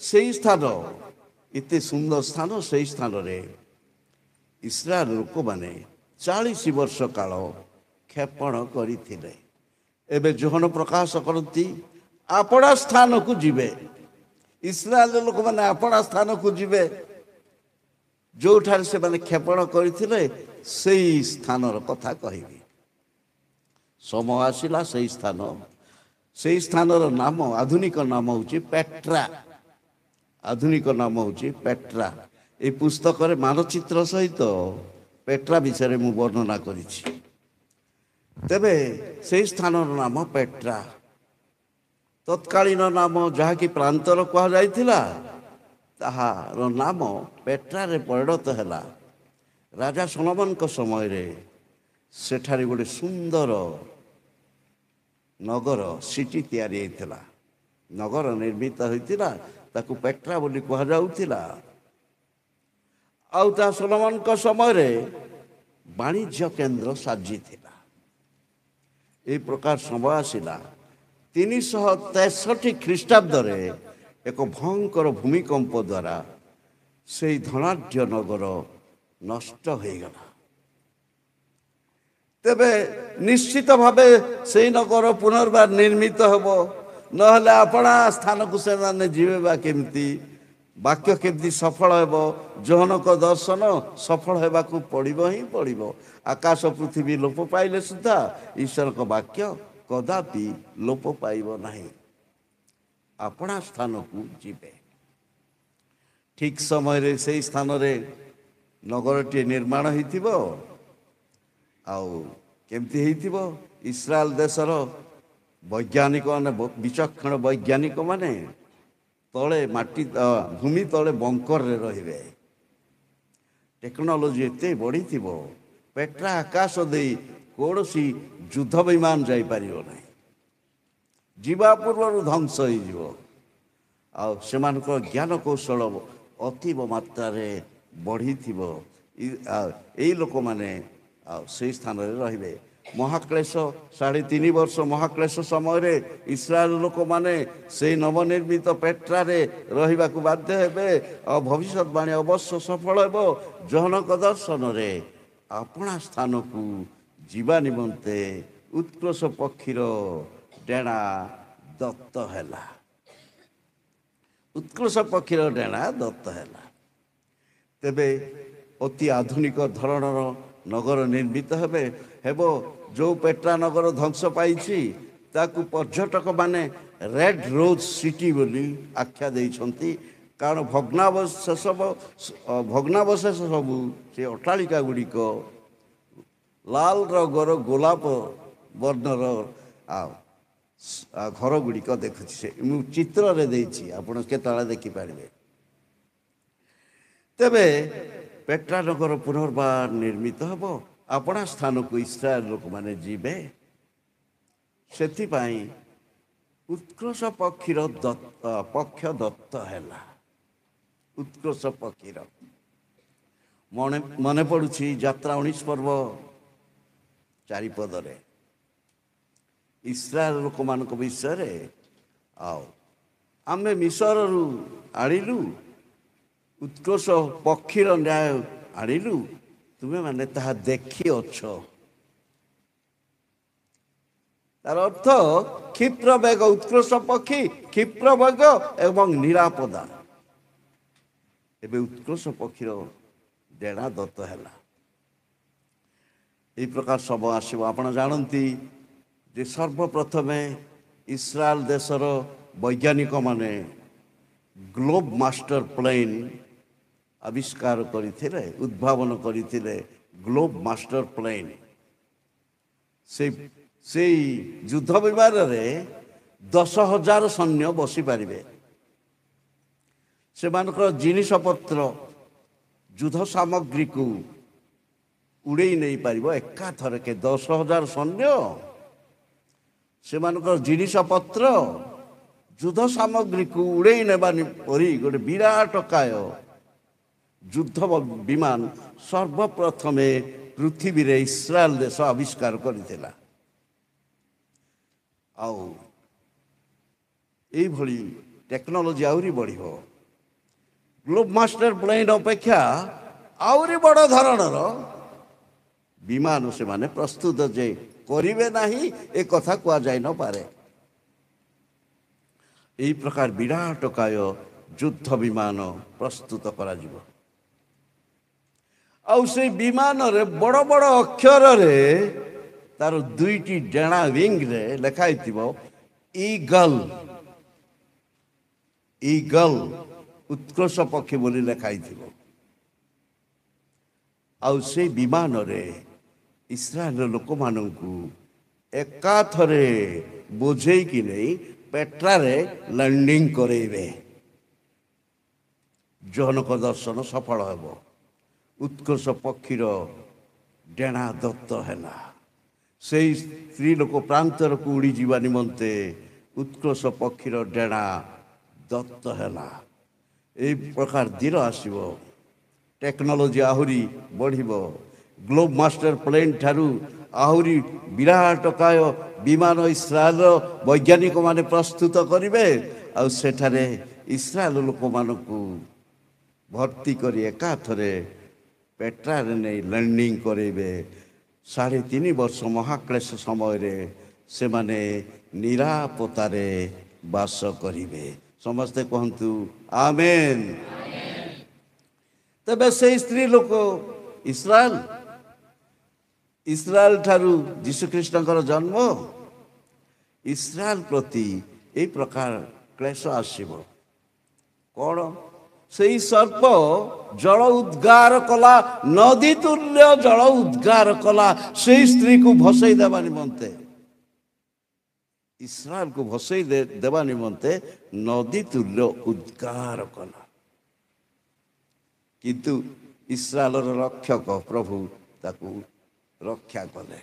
ସେଇ ସ୍ଥାନ ଏତେ ସୁନ୍ଦର ସ୍ଥାନ, ସେଇ ସ୍ଥାନରେ ଇସ୍ରାଏଲ ଲୋକମାନେ 40 ବର୍ଷ କାଳ କ୍ଷେପଣ କରିଥିଲେ। ଏବେ ଯୋହନ ପ୍ରକାଶ କରନ୍ତି ଆପଣା ସ୍ଥାନକୁ ଯିବେ। ଇସ୍ରାଏଲ ଲୋକମାନେ ଆପଣା ସ୍ଥାନକୁ ଯିବେ, ଯେଉଁଠାରେ ସେମାନେ କ୍ଷେପଣ କରିଥିଲେ ସେଇ ସ୍ଥାନର କଥା କହିବି। ସମୟ ଆସିଲା। ସେଇ ସ୍ଥାନର ନାମ, ଆଧୁନିକ ନାମ ହେଉଛି ପେଟ୍ରା। ଆଧୁନିକ ନାମ ହେଉଛି ପେଟ୍ରା। এই ପୁସ୍ତକରେ ମାନଚିତ୍ର ସହିତ ପେଟ୍ରା ବିଷୟରେ ମୁଁ ବର୍ଣ୍ଣନା କରିଛି। ତେବେ ସେହି ସ୍ଥାନର ନାମ ପେଟ୍ରା। ତତ୍କାଳୀନ ନାମ ଯାହାକି ପ୍ରାନ୍ତର କୁହାଯାଇଥିଲା, ତାହାର ନାମ ପେଟ୍ରାରେ ପରିଣତ ହେଲା। ରାଜା ସୋଲୋମନଙ୍କ ସମୟରେ ସେଠାରେ ଗୋଟେ ସୁନ୍ଦର ନଗର ସିଟି ତିଆରି ହେଇଥିଲା। ନଗର ନିର୍ମିତ ହୋଇଥିଲା, ତାକୁ ପେଟ୍ରା ବୋଲି କୁହାଯାଉଥିଲା। ଆଉ ତା ସୋଲୋମନଙ୍କ ସମୟରେ ବାଣିଜ୍ୟ କେନ୍ଦ୍ର ସାଜିଥିଲା। ଏହି ପ୍ରକାର ସମୟ ଆସିଲା। 363 ଖ୍ରୀଷ୍ଟାବ୍ଦରେ ଏକ ଭୟଙ୍କର ଭୂମିକମ୍ପ ଦ୍ୱାରା ସେହି ଧନାଢ଼୍ୟ ନଗର ନଷ୍ଟ ହୋଇଗଲା। ତେବେ ନିଶ୍ଚିତ ଭାବେ ସେହି ନଗର ପୁନର୍ବାର ନିର୍ମିତ ହେବ, ନହେଲେ ଆପଣା ସ୍ଥାନକୁ ସେମାନେ ଯିବେ ବା କେମିତି? ବାକ୍ୟ କେମିତି ସଫଳ ହେବ? ଯୋହନଙ୍କ ଦର୍ଶନ ସଫଳ ହେବାକୁ ପଡ଼ିବ ହିଁ ପଡ଼ିବ। ଆକାଶ ପୃଥିବୀ ଲୋପ ପାଇଲେ ସୁଦ୍ଧା ଈଶ୍ୱରଙ୍କ ବାକ୍ୟ କଦାପି ଲୋପ ପାଇବ ନାହିଁ। ଆପଣା ସ୍ଥାନକୁ ଯିବେ। ଠିକ୍ ସମୟରେ ସେହି ସ୍ଥାନରେ ନଗରଟିଏ ନିର୍ମାଣ ହୋଇଥିବ। ଆଉ କେମିତି ହେଇଥିବ? ଇସ୍ରାଏଲ ଦେଶର ବୈଜ୍ଞାନିକମାନେ, ବିଚକ୍ଷଣ ବୈଜ୍ଞାନିକମାନେ ତଳେ ଭୂମି ତଳେ ବଙ୍କରରେ ରହିବେ। ଟେକ୍ନୋଲୋଜି ଏତେ ବଢ଼ିଥିବ, ପେଟ୍ରା ଆକାଶ ଦେଇ କୌଣସି ଯୁଦ୍ଧ ବିମାନ ଯାଇପାରିବ ନାହିଁ, ଯିବା ପୂର୍ବରୁ ଧ୍ୱଂସ ହୋଇଯିବ। ଆଉ ସେମାନଙ୍କର ଜ୍ଞାନ କୌଶଳ ଅତୀବ ମାତ୍ରାରେ ବଢ଼ିଥିବ। ଏଇ ଲୋକମାନେ ଆଉ ସେଇ ସ୍ଥାନରେ ରହିବେ। ମହାକ୍ଲେଶ 3.5 ବର୍ଷ ମହାକ୍ଲେଶ ସମୟରେ ଇସ୍ରାଏଲ ଲୋକମାନେ ସେଇ ନବନିର୍ମିତ ପେଟ୍ରାରେ ରହିବାକୁ ବାଧ୍ୟ ହେବେ। ଆଉ ଭବିଷ୍ୟତବାଣୀ ଅବଶ୍ୟ ସଫଳ ହେବ। ଯୋହନଙ୍କ ଦର୍ଶନରେ ଆପଣା ସ୍ଥାନକୁ ଯିବା ନିମନ୍ତେ ଉତ୍କର୍ଷ ପକ୍ଷୀର ଡେଣା ଦତ୍ତ ହେଲା। ଉତ୍କର୍ଷ ପକ୍ଷୀର ଡେଣା ଦତ୍ତ ହେଲା। ତେବେ ଅତି ଆଧୁନିକ ଧରଣର ନଗର ନିର୍ମିତ ହେବ। ଯେଉଁ ପେଟ୍ରା ନଗର ଧ୍ୱଂସ ପାଇଛି ତାକୁ ପର୍ଯ୍ୟଟକମାନେ ରେଡ୍ ରୋଜ୍ ସିଟି ବୋଲି ଆଖ୍ୟା ଦେଇଛନ୍ତି। କାରଣ ଭଗ୍ନାବଶେଷ ସବୁ ସେ ଅଟ୍ଟାଳିକା ଗୁଡ଼ିକ ଲାଲ ରଙ୍ଗର ଗୋଲାପ ବର୍ଣ୍ଣର ଘର ଗୁଡ଼ିକ ଦେଖୁଛି। ସେ ମୁଁ ଚିତ୍ରରେ ଦେଇଛି, ଆପଣ କେତେବେଳେ ଦେଖିପାରିବେ। ତେବେ ପେଟ୍ରା ନଗର ପୁନର୍ବାର ନିର୍ମିତ ହେବ। ଆପଣା ସ୍ଥାନକୁ ଇସ୍ରାଏଲ ଲୋକମାନେ ଯିବେ। ସେଥିପାଇଁ ଉତ୍କର୍ଷ ପକ୍ଷୀର ପକ୍ଷ ଦତ୍ତ ହେଲା। ଉତ୍କର୍ଷ ପକ୍ଷୀର ମନେ ପଡ଼ୁଛି ଯାତ୍ରା 19 ପର୍ବ 4 ପଦରେ ଇସ୍ରାଏଲ ଲୋକମାନଙ୍କ ବିଷୟରେ, ଆଉ ଆମେ ମିଶରରୁ ଆଣିଲୁ ଉତ୍କର୍ଷ ପକ୍ଷୀର ନ୍ୟାୟ ଆଣିଲୁ, ତୁମେମାନେ ତାହା ଦେଖିଅଛ। ତାର ଅର୍ଥ କ୍ଷିପ୍ର ବେଗ, ଉତ୍କର୍ଷ ପକ୍ଷୀ କ୍ଷିପ୍ର ବେଗ ଏବଂ ନିରାପଦା। ଏବେ ଉତ୍କର୍ଷ ପକ୍ଷୀର ଡେଣା ଦତ୍ତ ହେଲା। ଏହି ପ୍ରକାର ସମୟ ଆସିବ। ଆପଣ ଜାଣନ୍ତି ଯେ ସର୍ବପ୍ରଥମେ ଇସ୍ରାଏଲ ଦେଶର ବୈଜ୍ଞାନିକମାନେ ଗ୍ଲୋବ୍ ମାଷ୍ଟର ପ୍ଲେନ୍ ଆବିଷ୍କାର କରିଥିଲେ, ଉଦ୍ଭାବନ କରିଥିଲେ। ଗ୍ଲୋବ୍ ମାଷ୍ଟର ପ୍ଲେନ୍, ସେଇ ଯୁଦ୍ଧ ବିମାନରେ 10,000 ସୈନ୍ୟ ବସିପାରିବେ। ସେମାନଙ୍କର ଜିନିଷପତ୍ର ଯୁଦ୍ଧ ସାମଗ୍ରୀକୁ ଉଡ଼େଇ ନେଇପାରିବ ଏକାଥରକେ। 10,000 ସୈନ୍ୟ ସେମାନଙ୍କର ଜିନିଷପତ୍ର ଯୁଦ୍ଧ ସାମଗ୍ରୀକୁ ଉଡ଼େଇ ନେବା ପରି ଗୋଟେ ବିରାଟକାୟ ଯୁଦ୍ଧ ବିମାନ ସର୍ବପ୍ରଥମେ ପୃଥିବୀରେ ଇସ୍ରାଏଲ ଦେଶ ଆବିଷ୍କାର କରିଥିଲା। ଆଉ ଏଇଭଳି ଟେକ୍ନୋଲୋଜି ଆହୁରି ବଢ଼ିବ। ଗ୍ଲୋବ୍ ମାଷ୍ଟର ପ୍ଲେନ୍ ଅପେକ୍ଷା ଆହୁରି ବଡ଼ ଧରଣର ବିମାନ ସେମାନେ ପ୍ରସ୍ତୁତ ଯେ କରିବେ ନାହିଁ ଏ କଥା କୁହାଯାଇ ନପାରେ। ଏହି ପ୍ରକାର ବିରାଟକାୟ ଯୁଦ୍ଧ ବିମାନ ପ୍ରସ୍ତୁତ କରାଯିବ। ଆଉ ସେଇ ବିମାନରେ ବଡ଼ ବଡ଼ ଅକ୍ଷରରେ ତାର 2ଟି ଡେଣା ୱିଙ୍ଗରେ ଲେଖା ହେଇଥିବ ଇଗଲ୍। ଉତ୍କର୍ଷ ପକ୍ଷୀ ବୋଲି ଲେଖା ହେଇଥିବ। ଆଉ ସେଇ ବିମାନରେ ଇସ୍ରାଏଲ ଲୋକମାନଙ୍କୁ ଏକାଥରେ ବୋଝେଇକି ନେଇ ପେଟ୍ରାରେ ଲ୍ୟାଣ୍ଡିଂ କରେଇବେ। ଯୋହନଙ୍କ ଦର୍ଶନ ସଫଳ ହେବ। ଉତ୍କର୍ଷ ପକ୍ଷୀର ଡେଣା ଦତ୍ତ ହେଲା। ସେଇ ସ୍ତ୍ରୀ ଲୋକ ପ୍ରାନ୍ତରକୁ ଉଡ଼ିଯିବା ନିମନ୍ତେ ଉତ୍କର୍ଷ ପକ୍ଷୀର ଡେଣା ଦତ୍ତ ହେଲା। ଏହି ପ୍ରକାର ଦିନ ଆସିବ। ଟେକ୍ନୋଲୋଜି ଆହୁରି ବଢ଼ିବ। ଗ୍ଲୋବ୍ ମାଷ୍ଟର ପ୍ଲେନ୍ ଠାରୁ ଆହୁରି ବିରାଟକାୟ ବିମାନ ଇସ୍ରାଏଲର ବୈଜ୍ଞାନିକମାନେ ପ୍ରସ୍ତୁତ କରିବେ। ଆଉ ସେଠାରେ ଇସ୍ରାଏଲ ଲୋକମାନଙ୍କୁ ଭର୍ତ୍ତି କରି ଏକାଥରେ ପେଟ୍ରାରେ ନେଇ ଲ୍ୟାଣ୍ଡିଂ କରେଇବେ। 3.5 ବର୍ଷ ମହାକ୍ଲେଶ ସମୟରେ ସେମାନେ ନିରାପତ୍ତାରେ ବାସ କରିବେ। ସମସ୍ତେ କୁହନ୍ତୁ ଆମେନ୍। ତେବେ ସେଇ ସ୍ତ୍ରୀ ଲୋକ ଇସ୍ରାଏଲ ଠାରୁ ଯୀଶୁଖ୍ରୀଷ୍ଟଙ୍କର ଜନ୍ମ, ଇସ୍ରାଏଲ ପ୍ରତି ଏହି ପ୍ରକାର କ୍ଲେଶ ଆସିବ। କ'ଣ? ସେଇ ସର୍ପ ଜଳ ଉଦ୍ଗାର କଲା, ନଦୀ ତୁଲ୍ୟ ଜଳ ଉଦ୍ଗାର କଲା ସେଇ ସ୍ତ୍ରୀକୁ ଭସେଇ ଦେବା ନିମନ୍ତେ। ଇସ୍ରାଏଲକୁ ଭସେଇ ଦେବା ନିମନ୍ତେ ନଦୀ ତୁଲ୍ୟ ଉଦ୍ଗାର କଲା। କିନ୍ତୁ ଇସ୍ରାଏଲର ରକ୍ଷକ ପ୍ରଭୁ ତାକୁ ରକ୍ଷା କଲେ।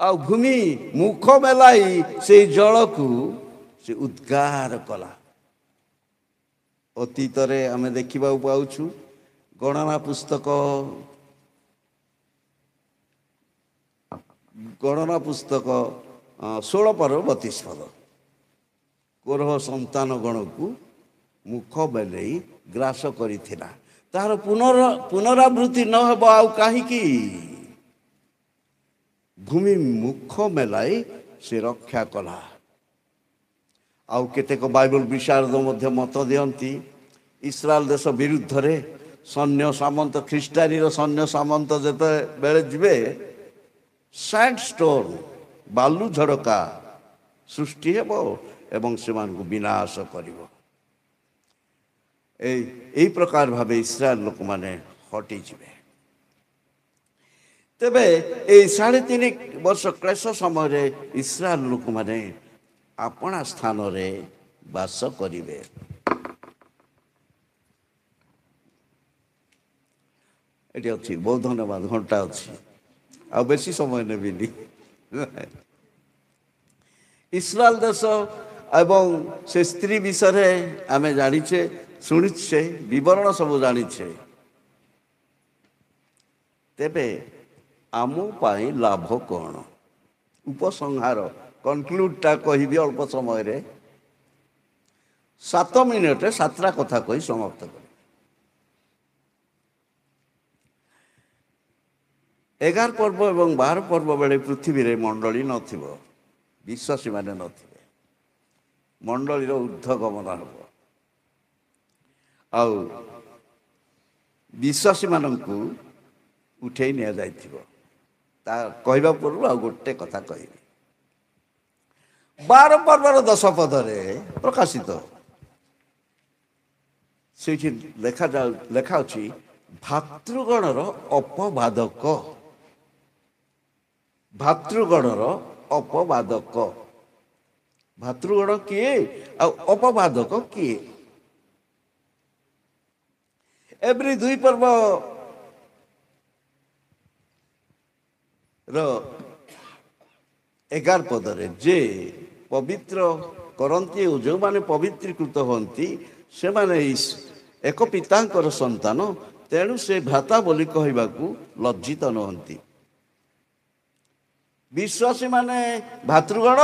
ଆଉ ଭୂମି ମୁଖ ମେଲାଇ ସେଇ ଜଳକୁ ସେ ଉଦ୍ଗାର କଲା। ଅତୀତରେ ଆମେ ଦେଖିବାକୁ ପାଉଛୁ ଗଣନା ପୁସ୍ତକ 16:32 କୋରହ ସନ୍ତାନ ଗଣକୁ ମୁଖ ମେଲେଇ ଗ୍ରାସ କରିଥିଲା, ତାହାର ପୁନରାବୃତ୍ତି ନ ହେବ ଆଉ କାହିଁକି? ଭୂମି ମୁଖ ମେଲାଇ ସେ ରକ୍ଷା କଲା। ଆଉ କେତେକ ବାଇବଲ ବିଶାରଦ ମଧ୍ୟ ମତ ଦିଅନ୍ତି ଇସ୍ରାଏଲ ଦେଶ ବିରୁଦ୍ଧରେ ସୈନ୍ୟ ସାମନ୍ତ, ଖ୍ରୀଷ୍ଟାନୀର ସୈନ୍ୟ ସାମନ୍ତ ଯେତେବେଳେ ଯିବେ, ସ୍ୟାଣ୍ଡ ଷ୍ଟୋନ ବାଲୁ ଝଡ଼କା ସୃଷ୍ଟି ହେବ ଏବଂ ସେମାନଙ୍କୁ ବିନାଶ କରିବ। ଏହି ପ୍ରକାର ଭାବେ ଇସ୍ରାଏଲ ଲୋକମାନେ ହଟିଯିବେ। ତେବେ ଏଇ 3.5 ବର୍ଷ କ୍ଲେଶ ସମୟରେ ଇସ୍ରାଏଲ ଲୋକମାନେ ଆପଣା ସ୍ଥାନରେ ବାସ କରିବେ। ଏଠି ଅଛି, ବହୁତ ଧନ୍ୟବାଦ, ଘଣ୍ଟା ଅଛି, ଆଉ ବେଶୀ ସମୟ ନେବିନି। ଇସ୍ରାଏଲ ଦେଶ ଏବଂ ସେ ସ୍ତ୍ରୀ ବିଷୟରେ ଆମେ ଜାଣିଛେ, ଶୁଣିଛେ, ବିବରଣ ସବୁ ଜାଣିଛେ। ତେବେ ଆମ ପାଇଁ ଲାଭ କ'ଣ? ଉପସଂହାର, କନକ୍ଲୁଡଟା କହିବି ଅଳ୍ପ ସମୟରେ। 7 ମିନିଟରେ 7ଟା କଥା କହି ସମାପ୍ତ କରି। 11 ପର୍ବ ଏବଂ 12 ପର୍ବ ବେଳେ ପୃଥିବୀରେ ମଣ୍ଡଳୀ ନଥିବ, ବିଶ୍ୱାସୀମାନେ ନଥିବେ, ମଣ୍ଡଳୀର ଊର୍ଦ୍ଧ୍ୱଗମନ ହେବ। ଆଉ ବିଶ୍ୱାସୀମାନଙ୍କୁ ଉଠେଇ ନିଆଯାଇଥିବ। ତା କହିବା ପୂର୍ବରୁ ଆଉ ଗୋଟେ କଥା କହିବି। 12 ପର୍ବର 10 ପଦରେ ପ୍ରକାଶିତ ସେଇଠି ଲେଖା ଅଛି ଭାତୃଗଣର ଅପବାଦକ। ଭାତୃଗଣର ଅପବାଦକ। ଭାତୃଗଣ କିଏ ଆଉ ଅପବାଦକ କିଏ? ଏଭ୍ରି 2 ପର୍ବ ର 11 ପଦରେ ଯେ ପବିତ୍ର କରନ୍ତି ଓ ଯେଉଁମାନେ ପବିତ୍ରୀକୃତ ହୁଅନ୍ତି ସେମାନେ ଏକ ପିତାଙ୍କର ସନ୍ତାନ, ତେଣୁ ସେ ଭ୍ରାତା ବୋଲି କହିବାକୁ ଲଜ୍ଜିତ ନୁହନ୍ତି। ବିଶ୍ୱାସୀମାନେ ଭାତୃଗଣ,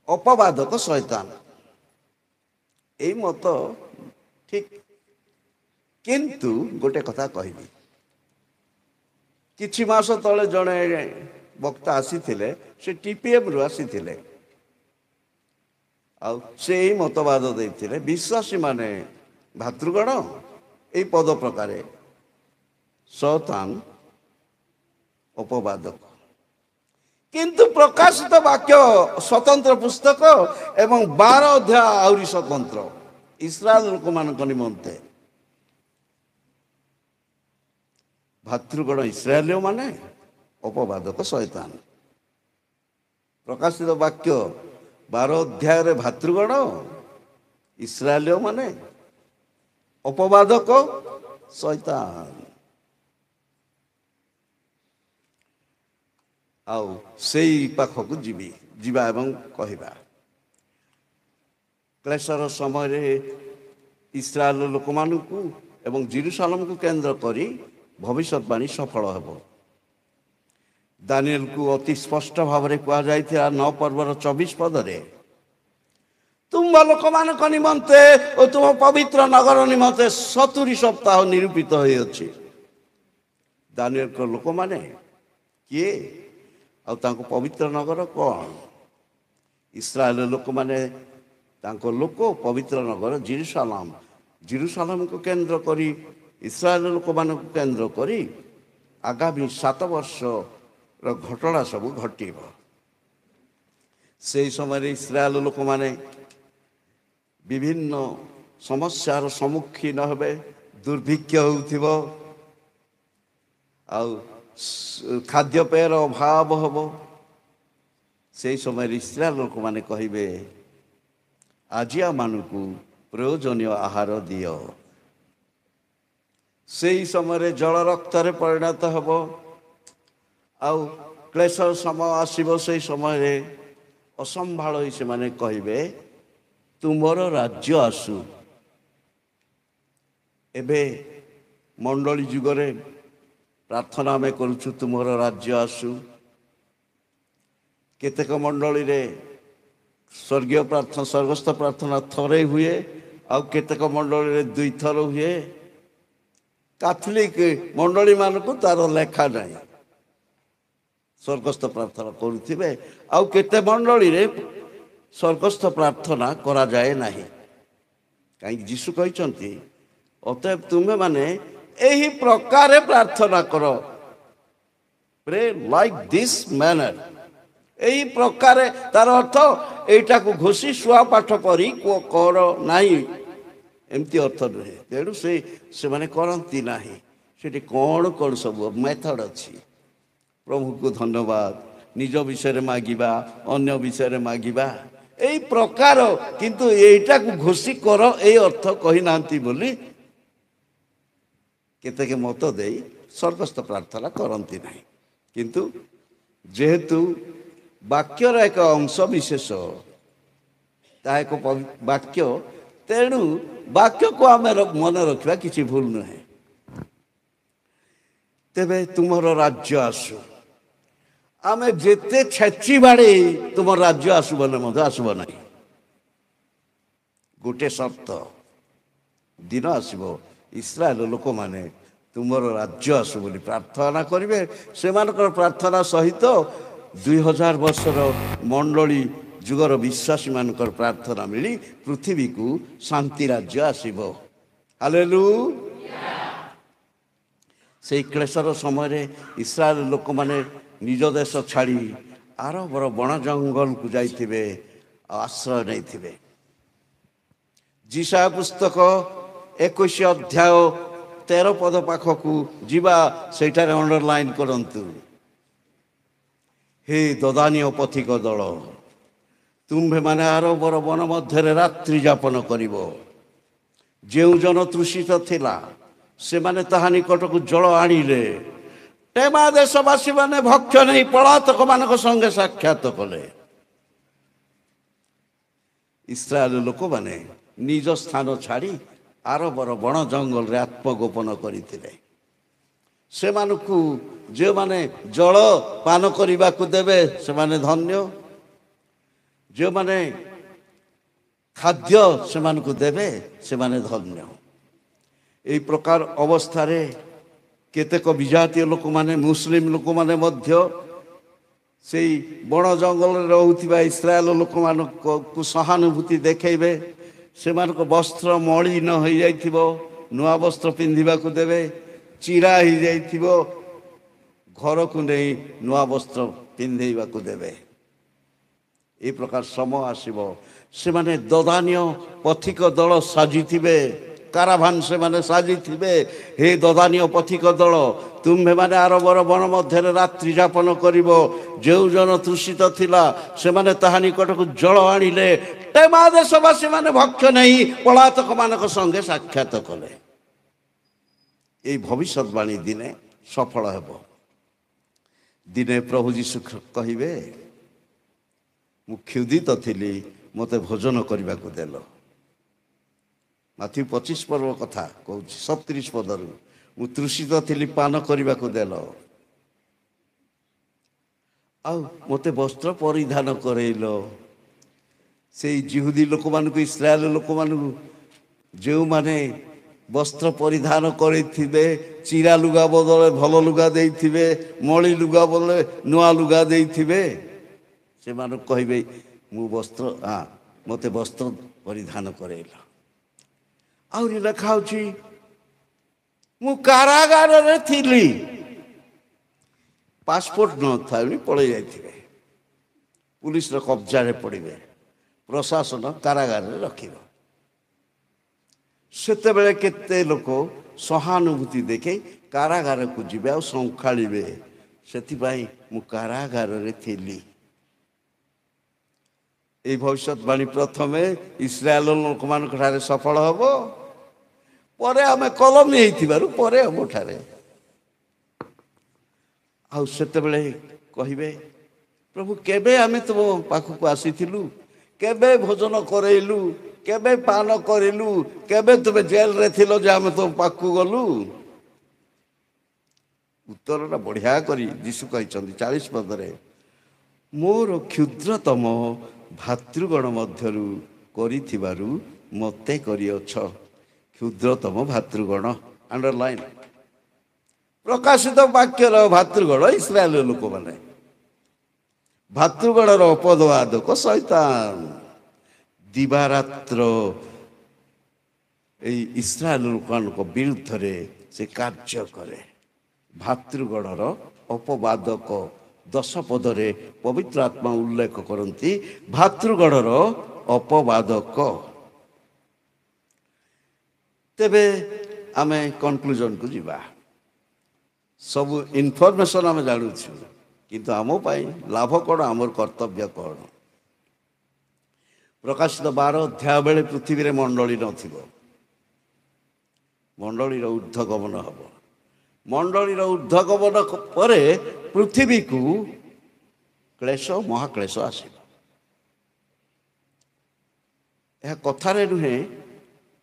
ଅପବାଦକ ଶୈତାନ। ଏଇ ମତ ଠିକ, କିନ୍ତୁ ଗୋଟେ କଥା କହିବି। କିଛି ମାସ ତଳେ ଜଣେ ବକ୍ତା ଆସିଥିଲେ, ସେ TPMରୁ ଆସିଥିଲେ, ଆଉ ସେ ଏଇ ମତବାଦ ଦେଇଥିଲେ ବିଶ୍ୱାସୀମାନେ ଭାତୃଗଣ ଏଇ ପଦ ପ୍ରକାରେ, ଶୈତାନ ଅପବାଦକ। କିନ୍ତୁ ପ୍ରକାଶିତ ବାକ୍ୟ ସ୍ୱତନ୍ତ୍ର ପୁସ୍ତକ ଏବଂ 12 ଅଧ୍ୟାୟ ଆହୁରି ସ୍ୱତନ୍ତ୍ର ଇସ୍ରାଏଲ ଲୋକମାନଙ୍କ ନିମନ୍ତେ। ଭାତୃଗଣ ଇସ୍ରାଏଲୀୟ ମାନେ, ଅପବାଦକ ଶୈତାନ। ପ୍ରକାଶିତ ବାକ୍ୟ 12 ଅଧ୍ୟାୟରେ ଭାତୃଗଣ ଇସ୍ରାଏଲୀୟ ମାନେ, ଅପବାଦକ ଶୈତାନ। ଆଉ ସେଇ ପାଖକୁ ଯିବା ଏବଂ କହିବା। କ୍ଲେଶର ସମୟରେ ଇସ୍ରାଏଲ ଲୋକମାନଙ୍କୁ ଏବଂ ଜେରୁସାଲେମକୁ କେନ୍ଦ୍ର କରି ଭବିଷ୍ୟତବାଣୀ ସଫଳ ହେବ। ଦାନିଏଲକୁ ଅତି ସ୍ପଷ୍ଟ ଭାବରେ କୁହାଯାଇଥିଲା 9 ପର୍ବର 24 ପଦରେ, ତୁମ ଲୋକମାନଙ୍କ ନିମନ୍ତେ ଓ ତୁମ ପବିତ୍ର ନଗର ନିମନ୍ତେ 70 ସପ୍ତାହ ନିରୂପିତ ହୋଇଅଛି। ଦାନିଏଲଙ୍କ ଲୋକମାନେ କିଏ ଆଉ ତାଙ୍କ ପବିତ୍ର ନଗର କ'ଣ? ଇସ୍ରାଏଲ ଲୋକମାନେ ତାଙ୍କ ଲୋକ, ପବିତ୍ର ନଗର ଜେରୁସାଲେମ। ଜେରୁସାଲେମକୁ କେନ୍ଦ୍ର କରି, ଇସ୍ରାଏଲ ଲୋକମାନଙ୍କୁ କେନ୍ଦ୍ର କରି ଆଗାମୀ 7 ବର୍ଷର ଘଟଣା ସବୁ ଘଟିବ। ସେହି ସମୟରେ ଇସ୍ରାଏଲ ଲୋକମାନେ ବିଭିନ୍ନ ସମସ୍ୟାର ସମ୍ମୁଖୀନ ହେବେ। ଦୁର୍ଭିକ୍ଷ ହେଉଥିବ, ଆଉ ଖାଦ୍ୟପେୟର ଅଭାବ ହେବ। ସେହି ସମୟରେ ଇସ୍ରାଏଲ ଲୋକମାନେ କହିବେ, ଆଜି ଆମମାନଙ୍କୁ ପ୍ରୟୋଜନୀୟ ଆହାର ଦିଅ। ସେହି ସମୟରେ ଜଳ ରକ୍ତରେ ପରିଣତ ହେବ। ଆଉ କ୍ଲେଶ ସମୟ ଆସିବ, ସେହି ସମୟରେ ଅସମ୍ଭାଳ ହୋଇ ସେମାନେ କହିବେ ତୁମର ରାଜ୍ୟ ଆସୁ। ଏବେ ମଣ୍ଡଳୀ ଯୁଗରେ ପ୍ରାର୍ଥନା ଆମେ କରୁଛୁ ତୁମର ରାଜ୍ୟ ଆସୁ। କେତେକ ମଣ୍ଡଳୀରେ ସ୍ୱର୍ଗୀୟ ପ୍ରାର୍ଥନା ସ୍ୱର୍ଗସ୍ଥ ପ୍ରାର୍ଥନା ଥରେ ହୁଏ, ଆଉ କେତେକ ମଣ୍ଡଳୀରେ 2 ଥର ହୁଏ। କାଥଲିକ ମଣ୍ଡଳୀ ମାନଙ୍କୁ ତାର ଲେଖା ନାହିଁ, ସ୍ୱର୍ଗସ୍ଥ ପ୍ରାର୍ଥନା କରୁଥିବେ। ଆଉ କେତେ ମଣ୍ଡଳୀରେ ସ୍ୱର୍ଗସ୍ଥ ପ୍ରାର୍ଥନା କରାଯାଏ ନାହିଁ। କାହିଁକି ଯୀଶୁ କହିଛନ୍ତି ଅତଏବ ତୁମେମାନେ ଏହି ପ୍ରକାରେ ପ୍ରାର୍ଥନା କର, ପ୍ରେ ଲାଇକ୍ ଦିସ୍ ମ୍ୟାନର। ଏହି ପ୍ରକାରେ ତାର ଅର୍ଥ ଏଇଟାକୁ ଘୋଷି ଶୁଆ ପାଠ ପରି କର ନାହିଁ, ଏମିତି ଅର୍ଥ ନୁହେଁ। ତେଣୁ ସେମାନେ କରନ୍ତି ନାହିଁ। ସେଠି କ'ଣ କ'ଣ ସବୁ ମେଥଡ଼ ଅଛି। ପ୍ରଭୁକୁ ଧନ୍ୟବାଦ। ନିଜ ବିଷୟରେ ମାଗିବା, ଅନ୍ୟ ବିଷୟରେ ମାଗିବା, ଏଇ ପ୍ରକାର। କିନ୍ତୁ ଏଇଟାକୁ ଘୋଷି କର ଏଇ ଅର୍ଥ କହିନାହାନ୍ତି ବୋଲି କେତେକ ମତ ଦେଇ ସ୍ୱର୍ଗସ୍ଥ ପ୍ରାର୍ଥନା କରନ୍ତି ନାହିଁ। କିନ୍ତୁ ଯେହେତୁ ବାକ୍ୟର ଏକ ଅଂଶ ବିଶେଷ, ତାହା ଏକ ବାକ୍ୟ, ତେଣୁ ବାକ୍ୟକୁ ଆମେ ମନେ ରଖିବା କିଛି ଭୁଲ ନୁହେଁ। ତେବେ ତୁମର ରାଜ୍ୟ ଆସୁ। ଆମେ ଯେତେ ଛେଚି ବାଡ଼େଇ ତୁମର ରାଜ୍ୟ ଆସୁ ବୋଲି ମଧ୍ୟ ଆସିବ ନାହିଁ। ଗୋଟେ ସର୍ତ୍ତ, ଦିନ ଆସିବ ଇସ୍ରାଏଲ ଲୋକମାନେ ତୁମର ରାଜ୍ୟ ଆସୁ ବୋଲି ପ୍ରାର୍ଥନା କରିବେ। ସେମାନଙ୍କର ପ୍ରାର୍ଥନା ସହିତ 2000 ବର୍ଷର ମଣ୍ଡଳୀ ଯୁଗର ବିଶ୍ୱାସୀମାନଙ୍କର ପ୍ରାର୍ଥନା ମିଳି ପୃଥିବୀକୁ ଶାନ୍ତି ରାଜ୍ୟ ଆସିବ। ହାଲେଲୁୟା। ସେହି କ୍ଲେଶର ସମୟରେ ଇସ୍ରାଏଲ ଲୋକମାନେ ନିଜ ଦେଶ ଛାଡ଼ି ଆରବର ବଣ ଜଙ୍ଗଲକୁ ଯାଇଥିବେ, ଆଶ୍ରୟ ନେଇଥିବେ। ଯିଶାୟା ପୁସ୍ତକ 21 ଅଧ୍ୟାୟ 13 ପଦ ପାଖକୁ ଯିବା, ସେଇଠାରେ ଅଣ୍ଡରଲାଇନ୍ କରନ୍ତୁ। ହେ ଦଦାନୀୟ ପଥିକ ଦଳ, ତୁମ୍ଭେମାନେ ଆରବର ବନ ମଧ୍ୟରେ ରାତ୍ରି ଯାପନ କରିବ। ଯେଉଁ ଜନ ତୃଷିତ ଥିଲା ସେମାନେ ତାହା ନିକଟକୁ ଜଳ ଆଣିଲେ। ଟେମା ଦେଶବାସୀମାନେ ଭକ୍ଷ୍ୟ ନେଇ ପଳାତକମାନଙ୍କ ସଙ୍ଗେ ସାକ୍ଷାତ କଲେ। ଇସ୍ରାଏଲ ଲୋକମାନେ ନିଜ ସ୍ଥାନ ଛାଡ଼ି ଆରବର ବଣ ଜଙ୍ଗଲରେ ଆତ୍ମଗୋପନ କରିଥିଲେ। ସେମାନଙ୍କୁ ଯେଉଁମାନେ ଜଳ ପାନ କରିବାକୁ ଦେବେ ସେମାନେ ଧନ୍ୟ, ଯେଉଁମାନେ ଖାଦ୍ୟ ସେମାନଙ୍କୁ ଦେବେ ସେମାନେ ଧନ୍ୟ। ଏହି ପ୍ରକାର ଅବସ୍ଥାରେ କେତେକ ବିଜାତୀୟ ଲୋକମାନେ, ମୁସଲିମ ଲୋକମାନେ ମଧ୍ୟ ସେଇ ବଣ ଜଙ୍ଗଲରେ ରହୁଥିବା ଇସ୍ରାଏଲ ଲୋକମାନଙ୍କୁ ସହାନୁଭୂତି ଦେଖାଇବେ। ସେମାନଙ୍କ ବସ୍ତ୍ର ମଳିନ ହୋଇଯାଇଥିବ, ନୂଆ ବସ୍ତ୍ର ପିନ୍ଧିବାକୁ ଦେବେ। ଚିରା ହୋଇଯାଇଥିବ, ଘରକୁ ନେଇ ନୂଆ ବସ୍ତ୍ର ପିନ୍ଧେଇବାକୁ ଦେବେ। ଏ ପ୍ରକାର ସମୟ ଆସିବ, ସେମାନେ ଦଦାନୀୟ ପଥିକ ଦଳ ସାଜିଥିବେ, କାରାଭାନ ସେମାନେ ସାଜିଥିବେ। ହେ ଦଦାନୀୟ ପଥିକ ଦଳ, ତୁମ୍ଭେମାନେ ଆରବର ବନ ମଧ୍ୟରେ ରାତ୍ରି ଯାପନ କରିବ। ଯେଉଁ ଜନ ତୃଷିତ ଥିଲା ସେମାନେ ତାହା ନିକଟକୁ ଜଳ ଆଣିଲେ। ଟେମା ଦେଶବାସୀମାନେ ଭକ୍ଷ୍ୟ ନେଇ ପଳାତକମାନଙ୍କ ସଙ୍ଗେ ସାକ୍ଷାତ କଲେ। এই ଭବିଷ୍ୟତବାଣୀ ଦିନେ ସଫଳ ହେବ। ଦିନେ ପ୍ରଭୁ ଯୀଶୁ କହିବେ, ମୁଁ କ୍ଷୁଧିତ ଥିଲି, ମୋତେ ଭୋଜନ କରିବାକୁ ଦେଲ। ମାଥ୍ୟୁ 25 ପର୍ବ କଥା କହୁଛି, 37 ପଦରୁ। ମୁଁ ତୃଷିତ ଥିଲି, ପାନ କରିବାକୁ ଦେଲ। ଆଉ ମୋତେ ବସ୍ତ୍ର ପରିଧାନ କରେଇଲ। ସେଇ ଜିହୁଦୀ ଲୋକମାନଙ୍କୁ, ଇସ୍ରାଏଲ ଲୋକମାନଙ୍କୁ ଯେଉଁମାନେ ବସ୍ତ୍ର ପରିଧାନ କରିଥିବେ, ଚିରା ଲୁଗା ବଦଳରେ ଭଲ ଲୁଗା ଦେଇଥିବେ, ମଳି ଲୁଗା ବଦଳରେ ନୂଆ ଲୁଗା ଦେଇଥିବେ, ସେମାନଙ୍କୁ କହିବେ ମୋତେ ବସ୍ତ୍ର ପରିଧାନ କରେଇଲ। ଆହୁରି ଲେଖା ହେଉଛି, ମୁଁ କାରାଗାରରେ ଥିଲି। ପାସପୋର୍ଟ ନଥାଏ, ପଳେଇ ଯାଇଥିବେ, ପୁଲିସର କବ୍ଜାରେ ପଡ଼ିବେ, ପ୍ରଶାସନ କାରାଗାରରେ ରଖିବ। ସେତେବେଳେ କେତେ ଲୋକ ସହାନୁଭୂତି ଦେଖେଇ କାରାଗାରକୁ ଯିବେ ଆଉ ସଂଖାଳିବେ। ସେଥିପାଇଁ ମୁଁ କାରାଗାରରେ ଥିଲି। ଏହି ଭବିଷ୍ୟତବାଣୀ ପ୍ରଥମେ ଇସ୍ରାଏଲ ଲୋକମାନଙ୍କ ଠାରେ ସଫଳ ହେବ, ପରେ ଆମେ କଲମୀ ହେଇଥିବାରୁ ପରେ ଆମଠାରେ ଆଉ ସେତେବେଳେ କହିବେ ପ୍ରଭୁ କେବେ ଆମେ ତୁମ ପାଖକୁ ଆସିଥିଲୁ, କେବେ ଭୋଜନ କରେଇଲୁ, କେବେ ପାନ କରିଲୁ, କେବେ ତୁମେ ଜେଲରେ ଥିଲ ଯେ ଆମେ ତୁମ ପାଖକୁ ଗଲୁ? ଉତ୍ତରଟା ବଢ଼ିଆ କରି ଯୀଶୁ କହିଛନ୍ତି 40 ପଦରେ, ମୋର କ୍ଷୁଦ୍ରତମ ଭାତୃଗଣ ମଧ୍ୟରୁ କରିଥିବାରୁ ମୋତେ କରିଅଛ। କ୍ଷୁଦ୍ରତମ ଭାତୃଗଣ, ଅଣ୍ଡରଲାଇନ୍। ପ୍ରକାଶିତ ବାକ୍ୟର ଭାତୃଗଣ ଇସ୍ରାଏଲ ଲୋକମାନେ। ଭାତୃଗଣର ଅପବାଦକ ଶୈତାନ ଦିବାରାତ୍ର ଏଇ ଇସ୍ରାଏଲ ଲୋକମାନଙ୍କ ବିରୁଦ୍ଧରେ ସେ କାର୍ଯ୍ୟ କରେ। ଭାତୃଗଣର ଅପବାଦକ 10 ପଦରେ ପବିତ୍ର ଆତ୍ମା ଉଲ୍ଲେଖ କରନ୍ତି ଭାତୃଗଣର ଅପବାଦକ। ତେବେ ଆମେ କନକ୍ଲୁଜନକୁ ଯିବା। ସବୁ ଇନଫର୍ମେସନ୍ ଆମେ ଜାଣୁଛୁ, କିନ୍ତୁ ଆମ ପାଇଁ ଲାଭ କ'ଣ, ଆମର କର୍ତ୍ତବ୍ୟ କ'ଣ? ପ୍ରକାଶିତ 12 ଅଧ୍ୟାୟ ବେଳେ ପୃଥିବୀରେ ମଣ୍ଡଳୀ ନଥିବ, ମଣ୍ଡଳୀର ଊର୍ଦ୍ଧ୍ୱଗମନ ହେବ। ମଣ୍ଡଳୀର ଊର୍ଦ୍ଧ୍ୱଗମନ ପରେ ପୃଥିବୀକୁ କ୍ଲେଶ ମହାକ୍ଲେଶ ଆସିବ। ଏହା କଥାରେ ନୁହେଁ,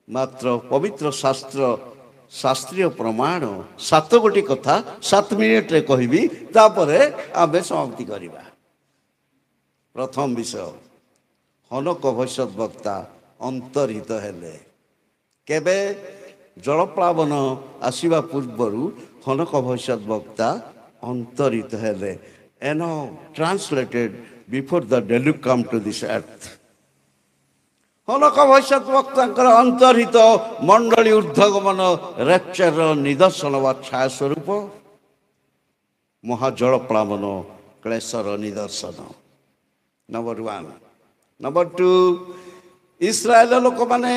ମାତ୍ର ପବିତ୍ର ଶାସ୍ତ୍ରୀୟ ପ୍ରମାଣ। 7 ଗୋଟି କଥା 7 ମିନିଟରେ କହିବି, ତାପରେ ଆମେ ସମାପ୍ତି କରିବା। ପ୍ରଥମ ବିଷୟ, ହନୋକ ଭବିଷ୍ୟତ ବକ୍ତା ଅନ୍ତର୍ହିତ ହେଲେ। କେବେ? ଜଳପ୍ଳାବନ ଆସିବା ପୂର୍ବରୁ ହନୋକ ଭବିଷ୍ୟତ ବକ୍ତା ଅନ୍ତର୍ହିତ ହେଲେ। Enoch translated before the deluge come to this earth. ହନୋକ ଭବିଷ୍ୟତ ବକ୍ତାଙ୍କର ଅନ୍ତର୍ହିତ ମଣ୍ଡଳୀ ଊର୍ଦ୍ଧ୍ୱଗମନ ରେପ୍ଚରର ନିଦର୍ଶନ ବା ଛାୟା ସ୍ୱରୂପ, ମହାଜଳପ୍ଳାବନ କ୍ଲେଶର ନିଦର୍ଶନ। ନମ୍ବର 1। ନମ୍ବର 2, ଇସ୍ରାଏଲ ଲୋକମାନେ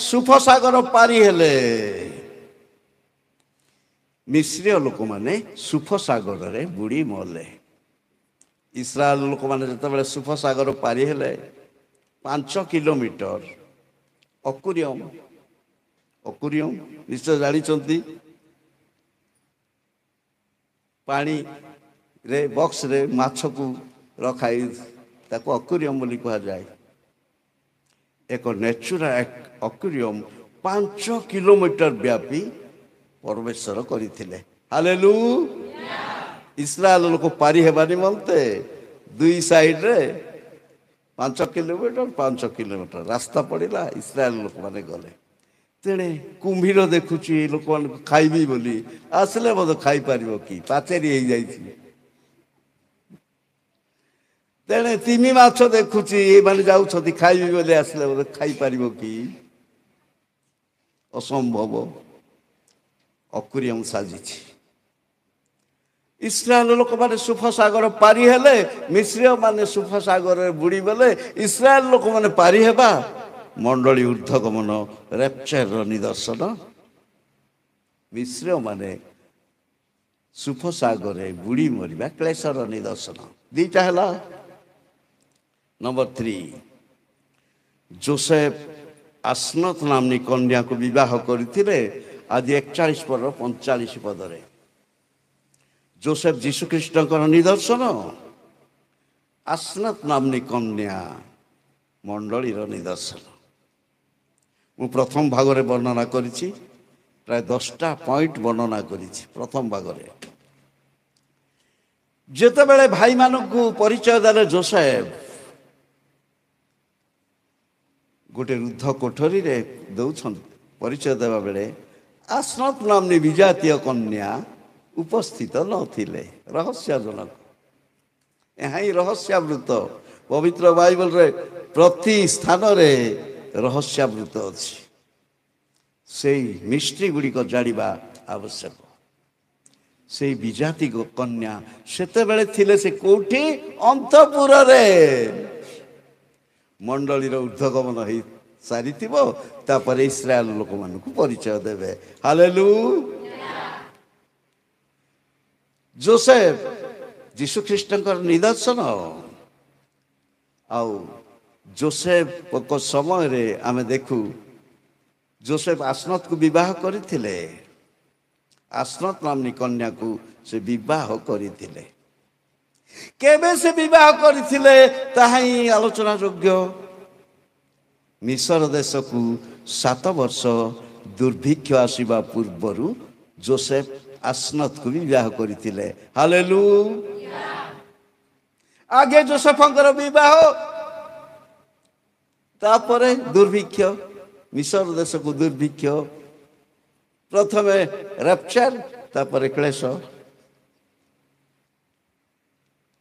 ସୁଫସାଗର ପାରି ହେଲେ। ମିଶ୍ରୀୟ ଲୋକମାନେ ସୁଫସାଗରରେ ବୁଡ଼ି ମଲେ। ଇସ୍ରାଏଲ ଲୋକମାନେ ଯେତେବେଳେ ସୁଫସାଗର ପାରି ହେଲେ 5 କିଲୋମିଟର ଅକୁରିୟମ ନିଶ୍ଚୟ ଜାଣିଛନ୍ତି, ପାଣିରେ ବକ୍ସରେ ମାଛକୁ ରଖାଇ ତାକୁ ଅକୁରିୟମ ବୋଲି କୁହାଯାଏ। ଏକ ନ୍ୟାଚୁରାଲ ଅକୁରିୟମ 5 କିଲୋମିଟର ବ୍ୟାପୀ ପରମେଶ୍ୱର କରିଥିଲେ। ହାଲେଲୁୟା। ଇସ୍ରାଏଲ ଲୋକ ପାରି ହେବା ନିମନ୍ତେ 2 ସାଇଡରେ 5 କିଲୋମିଟର ରାସ୍ତା ପଡ଼ିଲା। ଇସ୍ରାଏଲ ଲୋକମାନେ ଗଲେ। ତେଣେ କୁମ୍ଭୀର ଦେଖୁଛି ଲୋକମାନଙ୍କୁ ଖାଇବି ବୋଲି ଆସିଲେ ମଧ୍ୟ ଖାଇପାରିବ କି? ପାଚେରୀ ହେଇଯାଇଛି। ତେଣେ ତିମି ମାଛ ଦେଖୁଛି, ଏମାନେ ଯାଉଛନ୍ତି ଖାଇବି ବୋଲି ଆସିଲେ ମଧ୍ୟ ଖାଇପାରିବ କି? ଅସମ୍ଭବ। ଅକୁରିୟମ ସାଜିଛି। ଇସ୍ରାଏଲ ଲୋକମାନେ ସୁଫସାଗର ପାରି ହେଲେ, ମିଶ୍ରୀୟ ମାନେ ସୁଫସାଗରରେ ବୁଡ଼ି ଗଲେ। ଇସ୍ରାଏଲ ଲୋକମାନେ ପାରି ହେବା ମଣ୍ଡଳୀ ଊର୍ଦ୍ଧ୍ୱଗମନ ରେପ୍ଚରର ନିଦର୍ଶନ। ମିଶ୍ରୀୟ ମାନେ ସୁଫସାଗରରେ ବୁଡ଼ି ମରିବା କ୍ଲେଶର ନିଦର୍ଶନ। 2ଟା ହେଲା। ନମ୍ବର 3, ଯୋସେଫ ଆସ୍ନତ ନାମ୍ନୀ କନ୍ୟାକୁ ବିବାହ କରିଥିଲେ। ଆଜି 41 ପଦର 45 ପଦରେ ଯୋସେଫ ଯୀଶୁଖ୍ରୀଷ୍ଟଙ୍କର ନିଦର୍ଶନ, ଆସ୍ନତ ନାମ୍ନୀ କନ୍ୟା ମଣ୍ଡଳୀର ନିଦର୍ଶନ। ମୁଁ ପ୍ରଥମ ଭାଗରେ ବର୍ଣ୍ଣନା କରିଛି, ପ୍ରାୟ 10ଟା ପଏଣ୍ଟ ବର୍ଣ୍ଣନା କରିଛି। ପ୍ରଥମ ଭାଗରେ ଯେତେବେଳେ ଭାଇମାନଙ୍କୁ ପରିଚୟ ଦେଲେ ଯୋସେଫ, ଗୋଟେ ରୁଦ୍ଧ କୋଠରୀରେ ଦେଉଛନ୍ତି ପରିଚୟ ଦେବା ବେଳେ ଆସ୍ନତ ନାମ୍ନୀ ବିଜାତୀୟ କନ୍ୟା ଉପସ୍ଥିତ ନଥିଲେ। ରହସ୍ୟଜନକ। ଏହା ହିଁ ରହସ୍ୟାବୃତ। ପବିତ୍ର ବାଇବଲରେ ପ୍ରତି ସ୍ଥାନରେ ରହସ୍ୟାବୃତ ଅଛି। ସେଇ ମିଷ୍ଟ୍ରି ଗୁଡ଼ିକ ଜାଣିବା ଆବଶ୍ୟକ। ସେଇ ବିଜାତି କନ୍ୟା ସେତେବେଳେ ଥିଲେ ସେ କୋଉଠି? ଅନ୍ତଃପୁରରେ। ମଣ୍ଡଳୀର ଊର୍ଦ୍ଧ୍ୱଗମନ ହେଇ ସାରିଥିବ, ତାପରେ ଇସ୍ରାଏଲ ଲୋକମାନଙ୍କୁ ପରିଚୟ ଦେବେ। ହାଲେଲୁୟା। ଯୋସେଫ ଯୀଶୁଖ୍ରୀଷ୍ଟଙ୍କର ନିଦର୍ଶନ। ଆଉ ଯୋସେଫଙ୍କ ସମୟରେ ଆମେ ଦେଖୁ जोसेफ आसनत को विवाह करथिले। आसनत नामनी कन्या को से विवाह करथिले। केबे से विवाह करथिले ताहा ही आलोचना योग्य। मिस्र देश को 7 वर्ष दुर्भिक्ष आसीबा पूर्वरु जोसेफ आसनत को विवाह करथिले। हालेलुया। आगे जोसेफंकर विवाह तापरे दुर्भिक्ष, मिस्र देश को दुर्भिक्ष, प्रथमे रैप्चर तापरे क्लेश।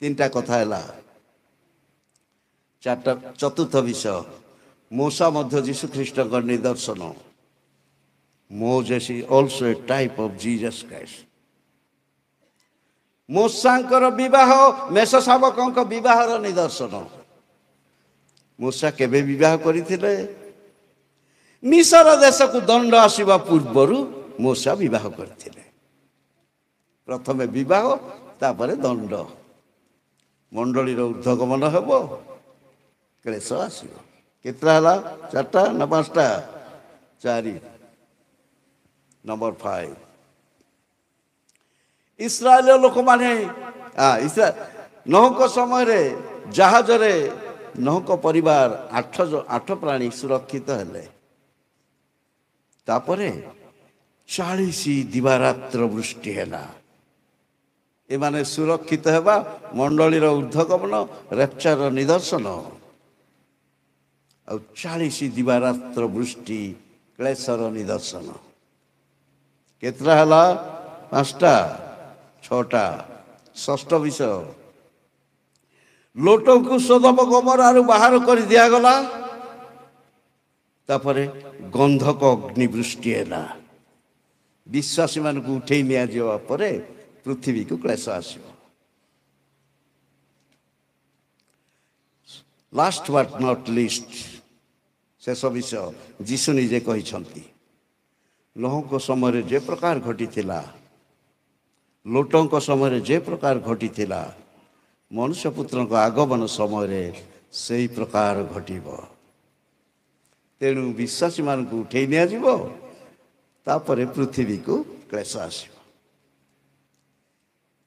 3टा कथा है। चतुर्थ विषय मूसा मध्य जीशु ख्रीष्ट निदर्शन। Moses is also a type of Jesus Christ. मूसांकर विवाह मेष शावक विवाहर निदर्शन। मूसा केबे विवाह करथिले? मिस्र देश को दंड आसीबा पूर्वरु मूसा विवाह करथिले। प्रथमे विवाह तापरे दंड। मंडली ऊर्ध्वगमन हेबो, क्लेश आसीबो। केतरा हला? 4टा ना 5टा? 4। नंबर 5 इस्राएल लोक माने नहक समय रे जहाज रे नहक परिवार 8 प्राणी सुरक्षित हेले। तापरे 40 दिवारात्र वृष्टि हैला। ए माने सुरक्षित हेबा मंडलीर ऊर्ध्वगमन रैप्चर निदर्शन। और 40 दिवारात्र वृष्टि क्लेशर निदर्शन। केतरा हला? 5टा 6टा। षष्ठ विषय लोट को सदम गमोरा बाहर कर दिया गला। तापरे गंधक अग्निवृष्टि है। विश्वासी मान को उठे निया जावा परे पृथ्वी को क्लेश आसीबो। लास्ट बट नॉट लीस्ट शेष विषय जीशु निजे कहिसंती। नहक समय जे प्रकार घटी थिला, लोटों समय जे प्रकार घटी थिला, मनुष्य पुत्र आगमन समय से प्रकार घटिब। तेणु विश्वासी मान को उठे निया जीवो, तापरे पृथ्वी को क्लेश आसीबो।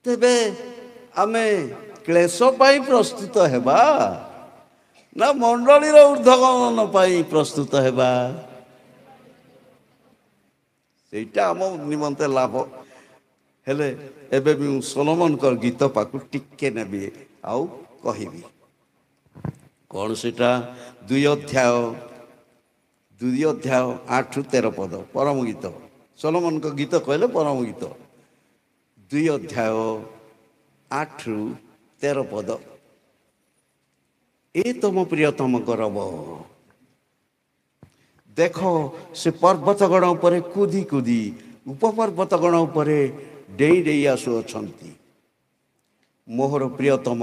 तेबे आमे क्लेश पाई प्रस्तुत हेबा ना मंडलीर ऊर्ध्वगमन पाई प्रस्तुत हेबा? सेटा आम निमंते लाभ हेले। एबे भी सोलोमन कर गीत पाकु टिके नेबी आउ कहिबी। कौन सेटा? 2 अध्याय 8 ରୁ 13 पद परम गीत। सोलोमन को गीत कहले परम गीत। 2 अध्याय 8 ରୁ 13 पद। ए तुम प्रियतम गौरव देखो से पर्वतगण उपरे कूदी कूदी उपपर्वतगण उपरे डेई डेई आसुअछंती। मोहर प्रियतम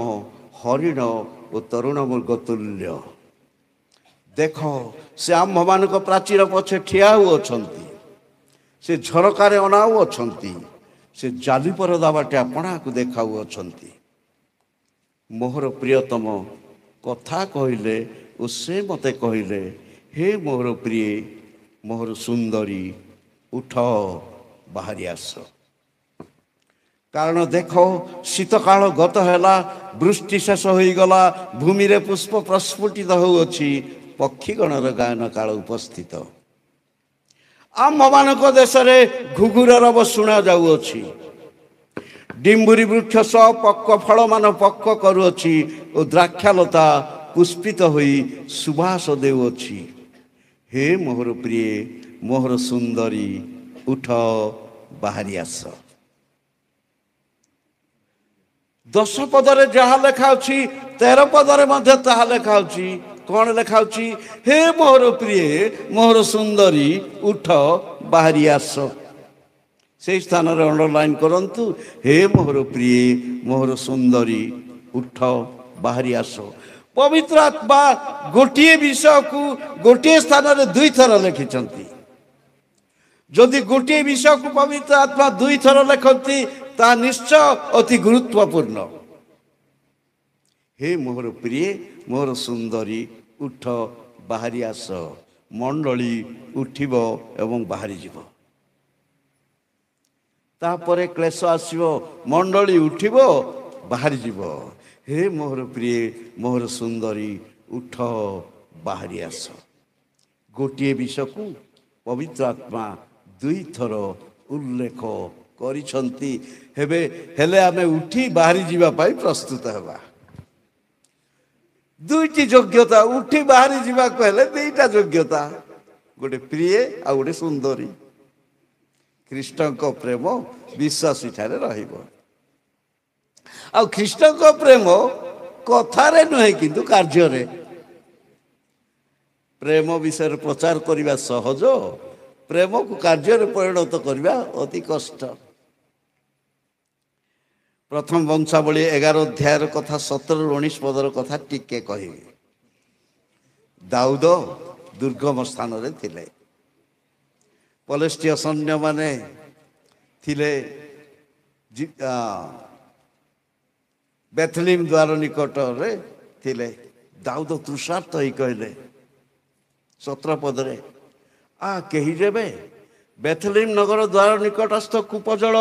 हरिण और तरुण मृग तुल्य। देखो से आम्भ मान प्राचीर पछे ठिया हुअछंती। से झरकार अनाउछंती। से जाली परदा बाटे आपणा को देखाउछंती। मोहर प्रियतम कथा कहले और से मते कहले, हे मोहर प्रिय मोहर सुंदरी उठ बाहरी आस। कारण देखो शीत काल गत हैला, वृष्टि शेष हो गला, भूमि रे पुष्प प्रस्फुटित होउछि, पक्षीगणर गायन काल उपस्थित। आम्भ मानक देश रे घुघुर रव शुणा जाउछि। डिम्बुरी वृक्ष सब पक्क फल मान पक्क करुछि और द्राक्षालता पुष्पित होई सुबास देउछि। हे मोहर प्रिय मोहर सुंदरी उठ बाहरी आस। 10 पदरे जहा लेखा 13 पदरे मध्य ताहा लेखा। कौन लेखा? हे मोहर प्रिय मोहर सुंदरी उठ बाहरी आस। से स्थान रे अंडरलाइन करंतु, हे मोहर प्रिय मोहर सुंदरी उठ बाहरी आस। पवित्र आत्मा गोटे विषय को गोटे स्थान रे 2 थर लिखिछंती। जदि गोटे विषय को पवित्र आत्मा 2 थर लिखती ता निश्चय अति गुरुत्वपूर्ण। हे मोहर प्रिय मोहर सुंदरी उठ बाहरी आस। ମଣ୍ଡଳୀ ଉଠିବ ଏବଂ ବାହାରିଯିବ। ତାପରେ କ୍ଲେଶ ଆସିବ, ମଣ୍ଡଳୀ ଉଠିବ ବାହାରିଯିବ। ହେ ମୋହର ପ୍ରିୟ, ମୋହର ସୁନ୍ଦରୀ, ଉଠ ବାହାରି ଆସ। ଗୋଟିଏ ବିଷୟକୁ ପବିତ୍ର ଆତ୍ମା ଦୁଇଥର ଉଲ୍ଲେଖ କରିଛନ୍ତି। ହେଲେ ଆମେ ଉଠି ବାହାରି ଯିବା ପାଇଁ ପ୍ରସ୍ତୁତ ହେବା। ଦୁଇଟି ଯୋଗ୍ୟତା, ଉଠି ବାହାରି ଯିବାକୁ ହେଲେ ଦୁଇଟା ଯୋଗ୍ୟତା, ଗୋଟେ ପ୍ରିୟ ଆଉ ଗୋଟେ ସୁନ୍ଦରୀ। ଖ୍ରୀଷ୍ଟଙ୍କ ପ୍ରେମ ବିଶ୍ୱାସୀ ଠାରେ ରହିବ। ଆଉ ଖ୍ରୀଷ୍ଟଙ୍କ ପ୍ରେମ କଥାରେ ନୁହେଁ କିନ୍ତୁ କାର୍ଯ୍ୟରେ। ପ୍ରେମ ବିଷୟରେ ପ୍ରଚାର କରିବା ସହଜ, ପ୍ରେମକୁ କାର୍ଯ୍ୟରେ ପରିଣତ କରିବା ଅତି କଷ୍ଟ। ପ୍ରଥମ ବଂଶାବଳୀ 11 ଅଧ୍ୟାୟର କଥା 17-19 ପଦର କଥା ଟିକେ କହିବି। ଦାଉଦ ଦୁର୍ଗମ ସ୍ଥାନରେ ଥିଲେ। ପଲେଷ୍ଟିୟ ସୈନ୍ୟମାନେ ଥିଲେ ବେଥଲିମ୍ ଦ୍ୱାର ନିକଟରେ ଥିଲେ। ଦାଉଦ ତୃଷାର୍ତ୍ତ ହେଇ କହିଲେ 17 ପଦରେ, କେହି ଯେବେ ବେଥଲିମ୍ ନଗର ଦ୍ୱାର ନିକଟସ୍ଥ କୂପଜଳ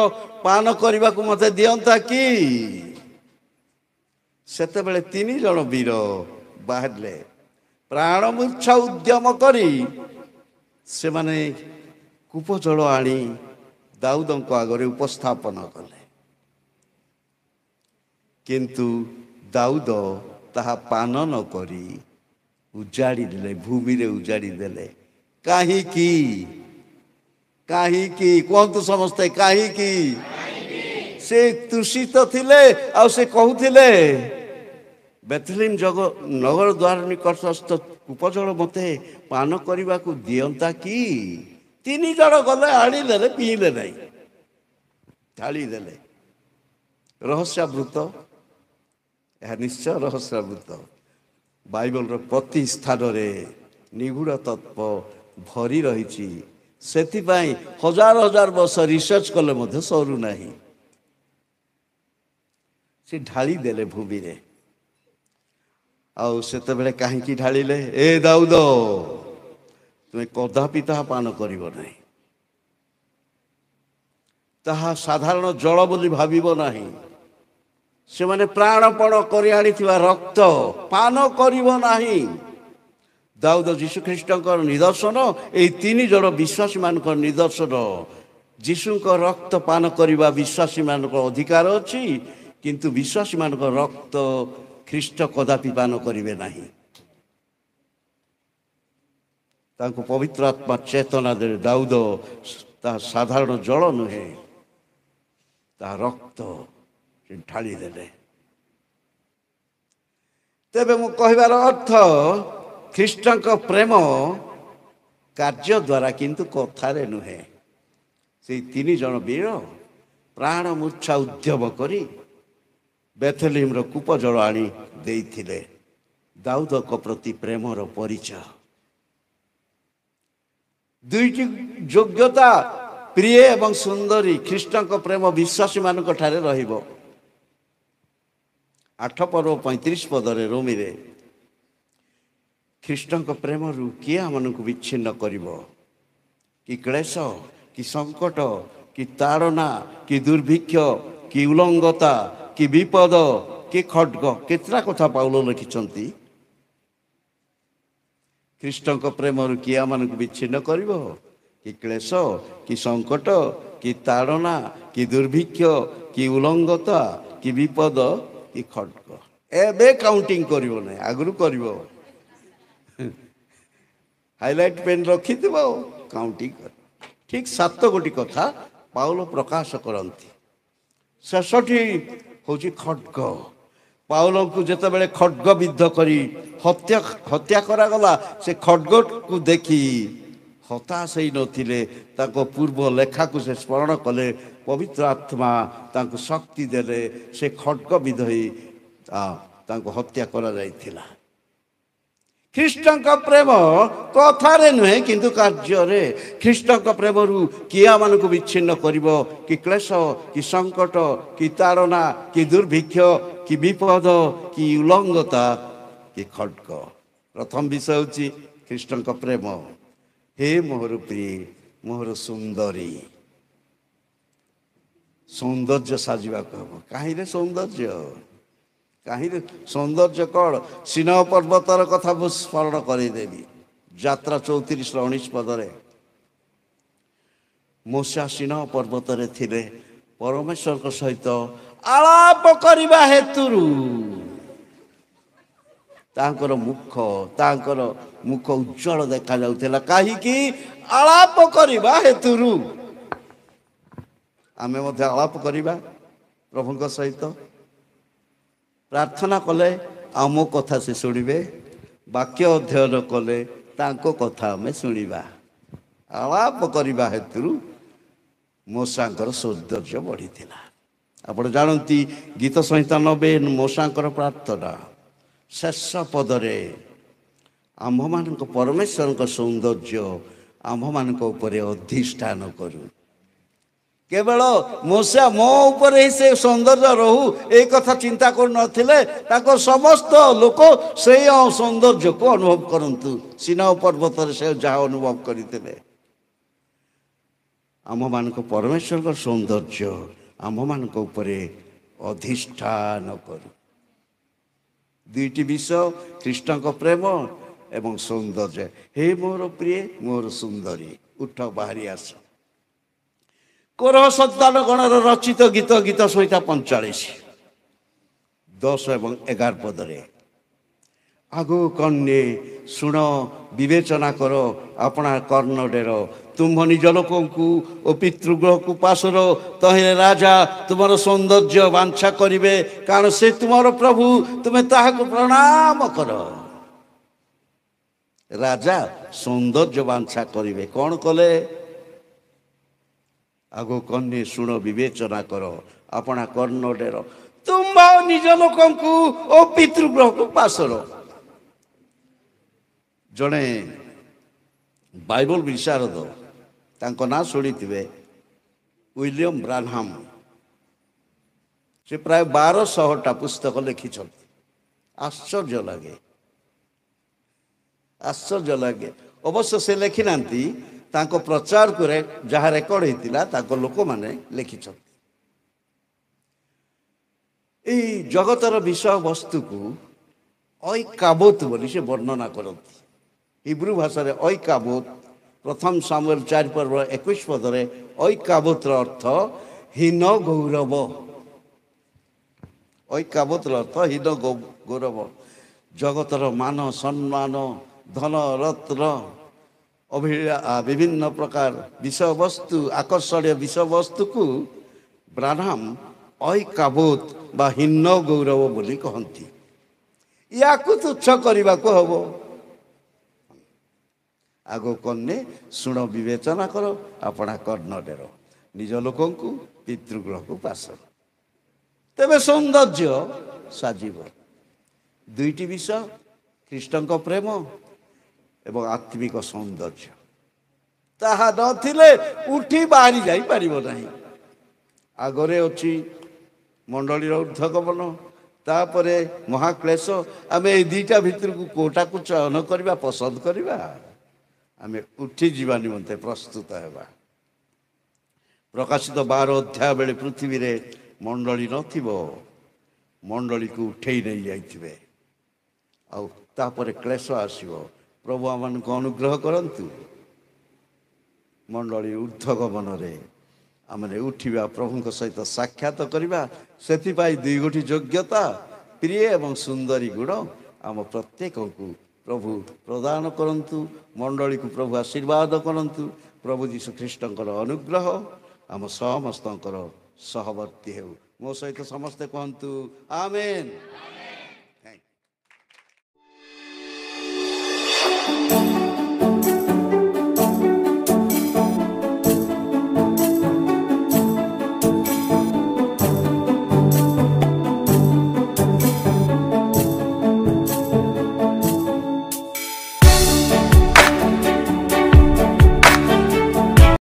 ପାନ କରିବାକୁ ମୋତେ ଦିଅନ୍ତା କି? ସେତେବେଳେ 3 ଜଣ ବୀର ବାହାରିଲେ। ପ୍ରାଣମୂର୍ଚ୍ଛା ଉଦ୍ୟମ କରି ସେମାନେ କୂପଜଳ ଆଣି ଦାଉଦଙ୍କ ଆଗରେ ଉପସ୍ଥାପନ କଲେ। କିନ୍ତୁ ଦାଉଦ ତାହା ପାନ ନ କରି ଉଜାଡ଼ି ଦେଲେ, ଭୂମିରେ ଉଜାଡ଼ି ଦେଲେ। କାହିଁକି? କାହିଁକି କୁହନ୍ତୁ ସମସ୍ତେ, କାହିଁକି? ସେ ତୃଷିତ ଥିଲେ ଆଉ ସେ କହୁଥିଲେ ବେଥଲିମ୍ ନଗର ଦ୍ୱାର ନିକଟସ୍ଥ କୂପଜଳ ମୋତେ ପାନ କରିବାକୁ ଦିଅନ୍ତା କି? 3 ଜଣ ଗଲେ, ଆଣିଦେଲେ, ପିଇଲେ ନାହିଁ, ଢାଳିଦେଲେ। ରହସ୍ୟାବୃତ, ଏହା ନିଶ୍ଚୟ ରହସ୍ୟାବୃତ। ବାଇବଲର ପ୍ରତି ସ୍ଥାନରେ ନିଗୁଢ଼ ତତ୍ତ୍ୱ ଭରି ରହିଛି। ସେଥିପାଇଁ ହଜାର ହଜାର ବର୍ଷ ରିସର୍ଚ୍ଚ କଲେ ମଧ୍ୟ ସରୁନାହିଁ। ସେ ଢାଳି ଦେଲେ ଭୂମିରେ। ଆଉ ସେତେବେଳେ କାହିଁକି ଢାଳିଲେ? ଏ ଦାଉଦ, ତୁମେ କଦାପି ତାହା ପାନ କରିବ ନାହିଁ। ତାହା ସାଧାରଣ ଜଳ ବୋଲି ଭାବିବ ନାହିଁ। ସେମାନେ ପ୍ରାଣପଣ କରି ଆଣିଥିବା ରକ୍ତ ପାନ କରିବ ନାହିଁ। ଦାଉଦ ଯୀଶୁଖ୍ରୀଷ୍ଟଙ୍କର ନିଦର୍ଶନ, ଏହି 3 ଜଣ ବିଶ୍ୱାସୀମାନଙ୍କର ନିଦର୍ଶନ। ଯୀଶୁଙ୍କ ରକ୍ତ ପାନ କରିବା ବିଶ୍ୱାସୀମାନଙ୍କ ଅଧିକାର ଅଛି, କିନ୍ତୁ ବିଶ୍ୱାସୀମାନଙ୍କ ରକ୍ତ ଖ୍ରୀଷ୍ଟ କଦାପି ପାନ କରିବେ ନାହିଁ। ତାଙ୍କୁ ପବିତ୍ର ଆତ୍ମା ଚେତନା ଦେଲେ। ଦାଉଦ ତାହା ସାଧାରଣ ଜଳ ନୁହେଁ, ତାହା ରକ୍ତ ସେ ଢାଳି ଦେଲେ। ତେବେ ମୁଁ କହିବାର ଅର୍ଥ, ଖ୍ରୀଷ୍ଟଙ୍କ ପ୍ରେମ କାର୍ଯ୍ୟ ଦ୍ୱାରା କିନ୍ତୁ କଥାରେ ନୁହେଁ। ସେଇ 3 ଜଣ ବୀର ପ୍ରାଣ ମୂର୍ଚ୍ଛା ଉଦ୍ୟମ କରି ବେଥଲିମ୍ର କୂପଜଳ ଆଣି ଦେଇଥିଲେ। ଦାଉଦଙ୍କ ପ୍ରତି ପ୍ରେମର ପରିଚୟ। 2ଟି ଯୋଗ୍ୟତା, ପ୍ରିୟ ଏବଂ ସୁନ୍ଦରୀ। ଖ୍ରୀଷ୍ଟଙ୍କ ପ୍ରେମ ବିଶ୍ୱାସୀମାନଙ୍କ ଠାରେ ରହିବ। 8 ପର୍ବ 35 ପଦରେ ରୋମୀରେ, ଖ୍ରୀଷ୍ଟଙ୍କ ପ୍ରେମରୁ କିଏ ଆମମାନଙ୍କୁ ବିଚ୍ଛିନ୍ନ କରିବ? କି କ୍ଲେଶ, କି ସଙ୍କଟ, କି ତାଡ଼ନା, କି ଦୁର୍ଭିକ୍ଷ, କି ଉଲଙ୍ଗତା, କି ବିପଦ, କି ଖड्ग। କେତେଟା କଥା ପାଉଲ ଲେଖିଛନ୍ତି। ଖ୍ରୀଷ୍ଟଙ୍କ ପ୍ରେମରୁ କିଏ ଆମମାନଙ୍କୁ ବିଚ୍ଛିନ୍ନ କରିବ? କି କ୍ଲେଶ, କି ସଙ୍କଟ, କି ତାଡ଼ନା, କି ଦୁର୍ଭିକ୍ଷ, କି ଉଲଙ୍ଗତା, କି ବିପଦ, କି ଖड्ग। ଏବେ କାଉଣ୍ଟିଂ କରିବ ନାହିଁ, ଆଗରୁ କରିବ। ହାଇଲାଇଟ୍ ପେନ୍ ରଖିଥିବ, କାଉଣ୍ଟିଂ କର। ଠିକ୍ 7 ଗୋଟି କଥା ପାଉଲ ପ୍ରକାଶ କରନ୍ତି। 6ଟି ହେଉଛି ଖड्ग। ପାଉଲଙ୍କୁ ଯେତେବେଳେ ଖड्ग ବିଦ୍ଧ କରି ହତ୍ୟା କରାଗଲା, ସେ ଖड्गକୁ ଦେଖି ହତାଶ ହେଇ ନଥିଲେ। ତାଙ୍କ ପୂର୍ବ ଲେଖାକୁ ସେ ସ୍ମରଣ କଲେ। ପବିତ୍ର ଆତ୍ମା ତାଙ୍କୁ ଶକ୍ତି ଦେଲେ। ସେ ଖड्ग ବିଦ୍ଧ ହୋଇ ତାଙ୍କୁ ହତ୍ୟା କରାଯାଇଥିଲା। ଖ୍ରୀଷ୍ଟଙ୍କ ପ୍ରେମ କଥାରେ ନୁହେଁ କିନ୍ତୁ କାର୍ଯ୍ୟରେ। ଖ୍ରୀଷ୍ଟଙ୍କ ପ୍ରେମରୁ କିଏ ଆମମାନଙ୍କୁ ବିଚ୍ଛିନ୍ନ କରିବ? କି କ୍ଲେଶ, କି ସଙ୍କଟ, କି ତାଡ଼ନା, କି ଦୁର୍ଭିକ୍ଷ, କି ବିପଦ, କି ଉଲଙ୍ଗତା, କି ଖड्ग। ପ୍ରଥମ ବିଷୟ ହେଉଛି ଖ୍ରୀଷ୍ଟଙ୍କ ପ୍ରେମ। हे मोहर प्रिय मोहर सुंदरी सौंदर्य साजिବାକୁ ହେବ କାହିଁରେ ସୌନ୍ଦର୍ଯ୍ୟ କାହିଁରେ ସୌନ୍ଦର୍ଯ୍ୟ କ'ଣ ସିନହ ପର୍ବତର କଥା ମୁଁ ସ୍ମରଣ କରାଇଦେବି ଯାତ୍ରା 34:19 ପଦରେ ମୋଶା ସିନହ ପର୍ବତରେ ଥିଲେ ପରମେଶ୍ୱରଙ୍କ ସହିତ ଆଳାପ କରିବା ହେତୁରୁ ତାଙ୍କର ମୁଖ ଉଜ୍ଜଳ ଦେଖାଯାଉଥିଲା କାହିଁକି ଆଳାପ କରିବା ହେତୁରୁ ଆମେ ମଧ୍ୟ ଆଳାପ କରିବା ପ୍ରଭୁଙ୍କ ସହିତ ପ୍ରାର୍ଥନା କଲେ ଆମ କଥା ସେ ଶୁଣିବେ ବାକ୍ୟ ଅଧ୍ୟୟନ କଲେ ତାଙ୍କ କଥା ଆମେ ଶୁଣିବା ଆଳାପ କରିବା ହେତୁରୁ ମୋଶାଙ୍କର ସୌନ୍ଦର୍ଯ୍ୟ ବଢ଼ିଥିଲା ଆପଣ ଜାଣନ୍ତି ଗୀତ ସଂହିତା 90 ମୋଶାଙ୍କର ପ୍ରାର୍ଥନା ଶେଷ ପଦରେ ଆମ୍ଭମାନଙ୍କ ପରମେଶ୍ୱରଙ୍କ ସୌନ୍ଦର୍ଯ୍ୟ ଆମ୍ଭମାନଙ୍କ ଉପରେ ଅଧିଷ୍ଠାନ କରୁ କେବଳ ମୋଶା ମୋ ଉପରେ ସେ ସୌନ୍ଦର୍ଯ୍ୟ ରହୁ ଏ କଥା ଚିନ୍ତା କରୁନଥିଲେ ତାଙ୍କ ସମସ୍ତ ଲୋକ ସେଇ ସୌନ୍ଦର୍ଯ୍ୟକୁ ଅନୁଭବ କରନ୍ତୁ ସିନହ ପର୍ବତରେ ସେ ଯାହା ଅନୁଭବ କରିଥିଲେ ଆମ୍ଭମାନଙ୍କ ପରମେଶ୍ୱରଙ୍କ ସୌନ୍ଦର୍ଯ୍ୟ ଆମ୍ଭମାନଙ୍କ ଉପରେ ଅଧିଷ୍ଠାନ କରୁ ଦୁଇଟି ବିଷୟ ଖ୍ରୀଷ୍ଟଙ୍କ ପ୍ରେମ ଏବଂ ସୌନ୍ଦର୍ଯ୍ୟ ହେ ମୋର ପ୍ରିୟ ମୋର ସୁନ୍ଦରୀ ଉଠ ବାହାରି ଆସ କୋରହ ସନ୍ତାନ ଗଣର ରଚିତ ଗୀତ ସଂହିତା 45 10 ଏବଂ 11 ପଦରେ ଆଗୁ କନ୍ୟା ଶୁଣ ବିବେଚନା କର ଆପଣା କର୍ଣ୍ଣଡେର ତୁମ୍ଭ ନିଜ ଲୋକଙ୍କୁ ଓ ପିତୃଗୃହକୁ ପାଶର ତହିଁରେ ରାଜା ତୁମର ସୌନ୍ଦର୍ଯ୍ୟ ବାଞ୍ଛା କରିବେ କାରଣ ସେ ତୁମର ପ୍ରଭୁ ତୁମେ ତାହାକୁ ପ୍ରଣାମ କର ରାଜା ସୌନ୍ଦର୍ଯ୍ୟ ବାଞ୍ଛା କରିବେ କ'ଣ କଲେ ଆଗୁ କନ୍ୟା ଶୁଣ ବିବେଚନା କର ଆପଣା କର୍ଣ୍ଣଡେର ତୁମ୍ଭ ନିଜ ଲୋକଙ୍କୁ ଓ ପିତୃଗୃହକୁ ପାଶର ଜଣେ ବାଇବଲ ବିଶାରଦ ତାଙ୍କ ନାଁ ଶୁଣିଥିବେ ୱିଲିୟମ ବ୍ରାନହାମ ସେ ପ୍ରାୟ 1200ଟା ପୁସ୍ତକ ଲେଖିଛନ୍ତି ଆଶ୍ଚର୍ଯ୍ୟ ଲାଗେ ଅବଶ୍ୟ ସେ ଲେଖିନାହାନ୍ତି ତାଙ୍କ ପ୍ରଚାରକୁ ଯାହା ରେକର୍ଡ ହେଇଥିଲା ତାଙ୍କ ଲୋକମାନେ ଲେଖିଛନ୍ତି ଏଇ ଜଗତର ବିଷୟବସ୍ତୁକୁ ଐକାବୋତ ବୋଲି ସେ ବର୍ଣ୍ଣନା କରନ୍ତି ହିବ୍ରୁ ଭାଷାରେ ଐକାବୋତ ପ୍ରଥମ ସାମୁଏଲ 4:21 ପଦରେ ଐକାବୋତର ଅର୍ଥ ହୀନ ଗୌରବ ଐକାବୋତର ଅର୍ଥ ହୀନ ଗୌରବ ଜଗତର ମାନ ସମ୍ମାନ ଧନ ରତ୍ନ ବିଭିନ୍ନ ପ୍ରକାର ବିଷୟବସ୍ତୁ ଆକର୍ଷଣୀୟ ବିଷୟବସ୍ତୁକୁ ବ୍ରାନହାମ ଐକାବୋତ ବା ହୀନ ଗୌରବ ବୋଲି କହନ୍ତି ୟାକୁ ତୁଚ୍ଛ କରିବାକୁ ହବ ଆଗ କନ୍ୟା ଶୁଣ ବିବେଚନା କର ଆପଣା କର୍ଣ୍ଣଡେର ନିଜ ଲୋକଙ୍କୁ ପିତୃଗୃହକୁ ପାଶ ତେବେ ସୌନ୍ଦର୍ଯ୍ୟ ସାଜିବ ଦୁଇଟି ବିଷୟ ଖ୍ରୀଷ୍ଟଙ୍କ ପ୍ରେମ ଏବଂ ଆତ୍ମିକ ସୌନ୍ଦର୍ଯ୍ୟ ତାହା ନଥିଲେ ଉଠି ବାହାରି ଯାଇପାରିବ ନାହିଁ ଆଗରେ ଅଛି ମଣ୍ଡଳୀର ଉର୍ଦ୍ଧ୍ୱଗମନ ତାପରେ ମହାକ୍ଲେଶ ଆମେ ଏଇ ଦୁଇଟା ଭିତରକୁ କୋଉଟାକୁ ଚୟନ କରିବା ପସନ୍ଦ କରିବା ଆମେ ଉଠିଯିବା ନିମନ୍ତେ ପ୍ରସ୍ତୁତ ହେବା ପ୍ରକାଶିତ 12 ଅଧ୍ୟାୟ ବେଳେ ପୃଥିବୀରେ ମଣ୍ଡଳୀ ନଥିବ ମଣ୍ଡଳୀକୁ ଉଠେଇ ନେଇ ଯାଇଥିବେ ଆଉ ତାପରେ କ୍ଲେଶ ଆସିବ ପ୍ରଭୁ ଆମମାନଙ୍କୁ ଅନୁଗ୍ରହ କରନ୍ତୁ ମଣ୍ଡଳୀ ଉର୍ଦ୍ଧ୍ୱଗମନରେ ଆମେ ଉଠିବା ପ୍ରଭୁଙ୍କ ସହିତ ସାକ୍ଷାତ କରିବା ସେଥିପାଇଁ ଦୁଇ ଗୋଟି ଯୋଗ୍ୟତା ପ୍ରିୟ ଏବଂ ସୁନ୍ଦରୀ ଗୁଣ ଆମ ପ୍ରତ୍ୟେକଙ୍କୁ ପ୍ରଭୁ ପ୍ରଦାନ କରନ୍ତୁ ମଣ୍ଡଳୀକୁ ପ୍ରଭୁ ଆଶୀର୍ବାଦ କରନ୍ତୁ ପ୍ରଭୁ ଯୀଶୁ ଖ୍ରୀଷ୍ଟଙ୍କର ଅନୁଗ୍ରହ ଆମ ସମସ୍ତଙ୍କର ସହବର୍ତ୍ତୀ ହେଉ ମୋ ସହିତ ସମସ୍ତେ କୁହନ୍ତୁ ଆମେନ୍।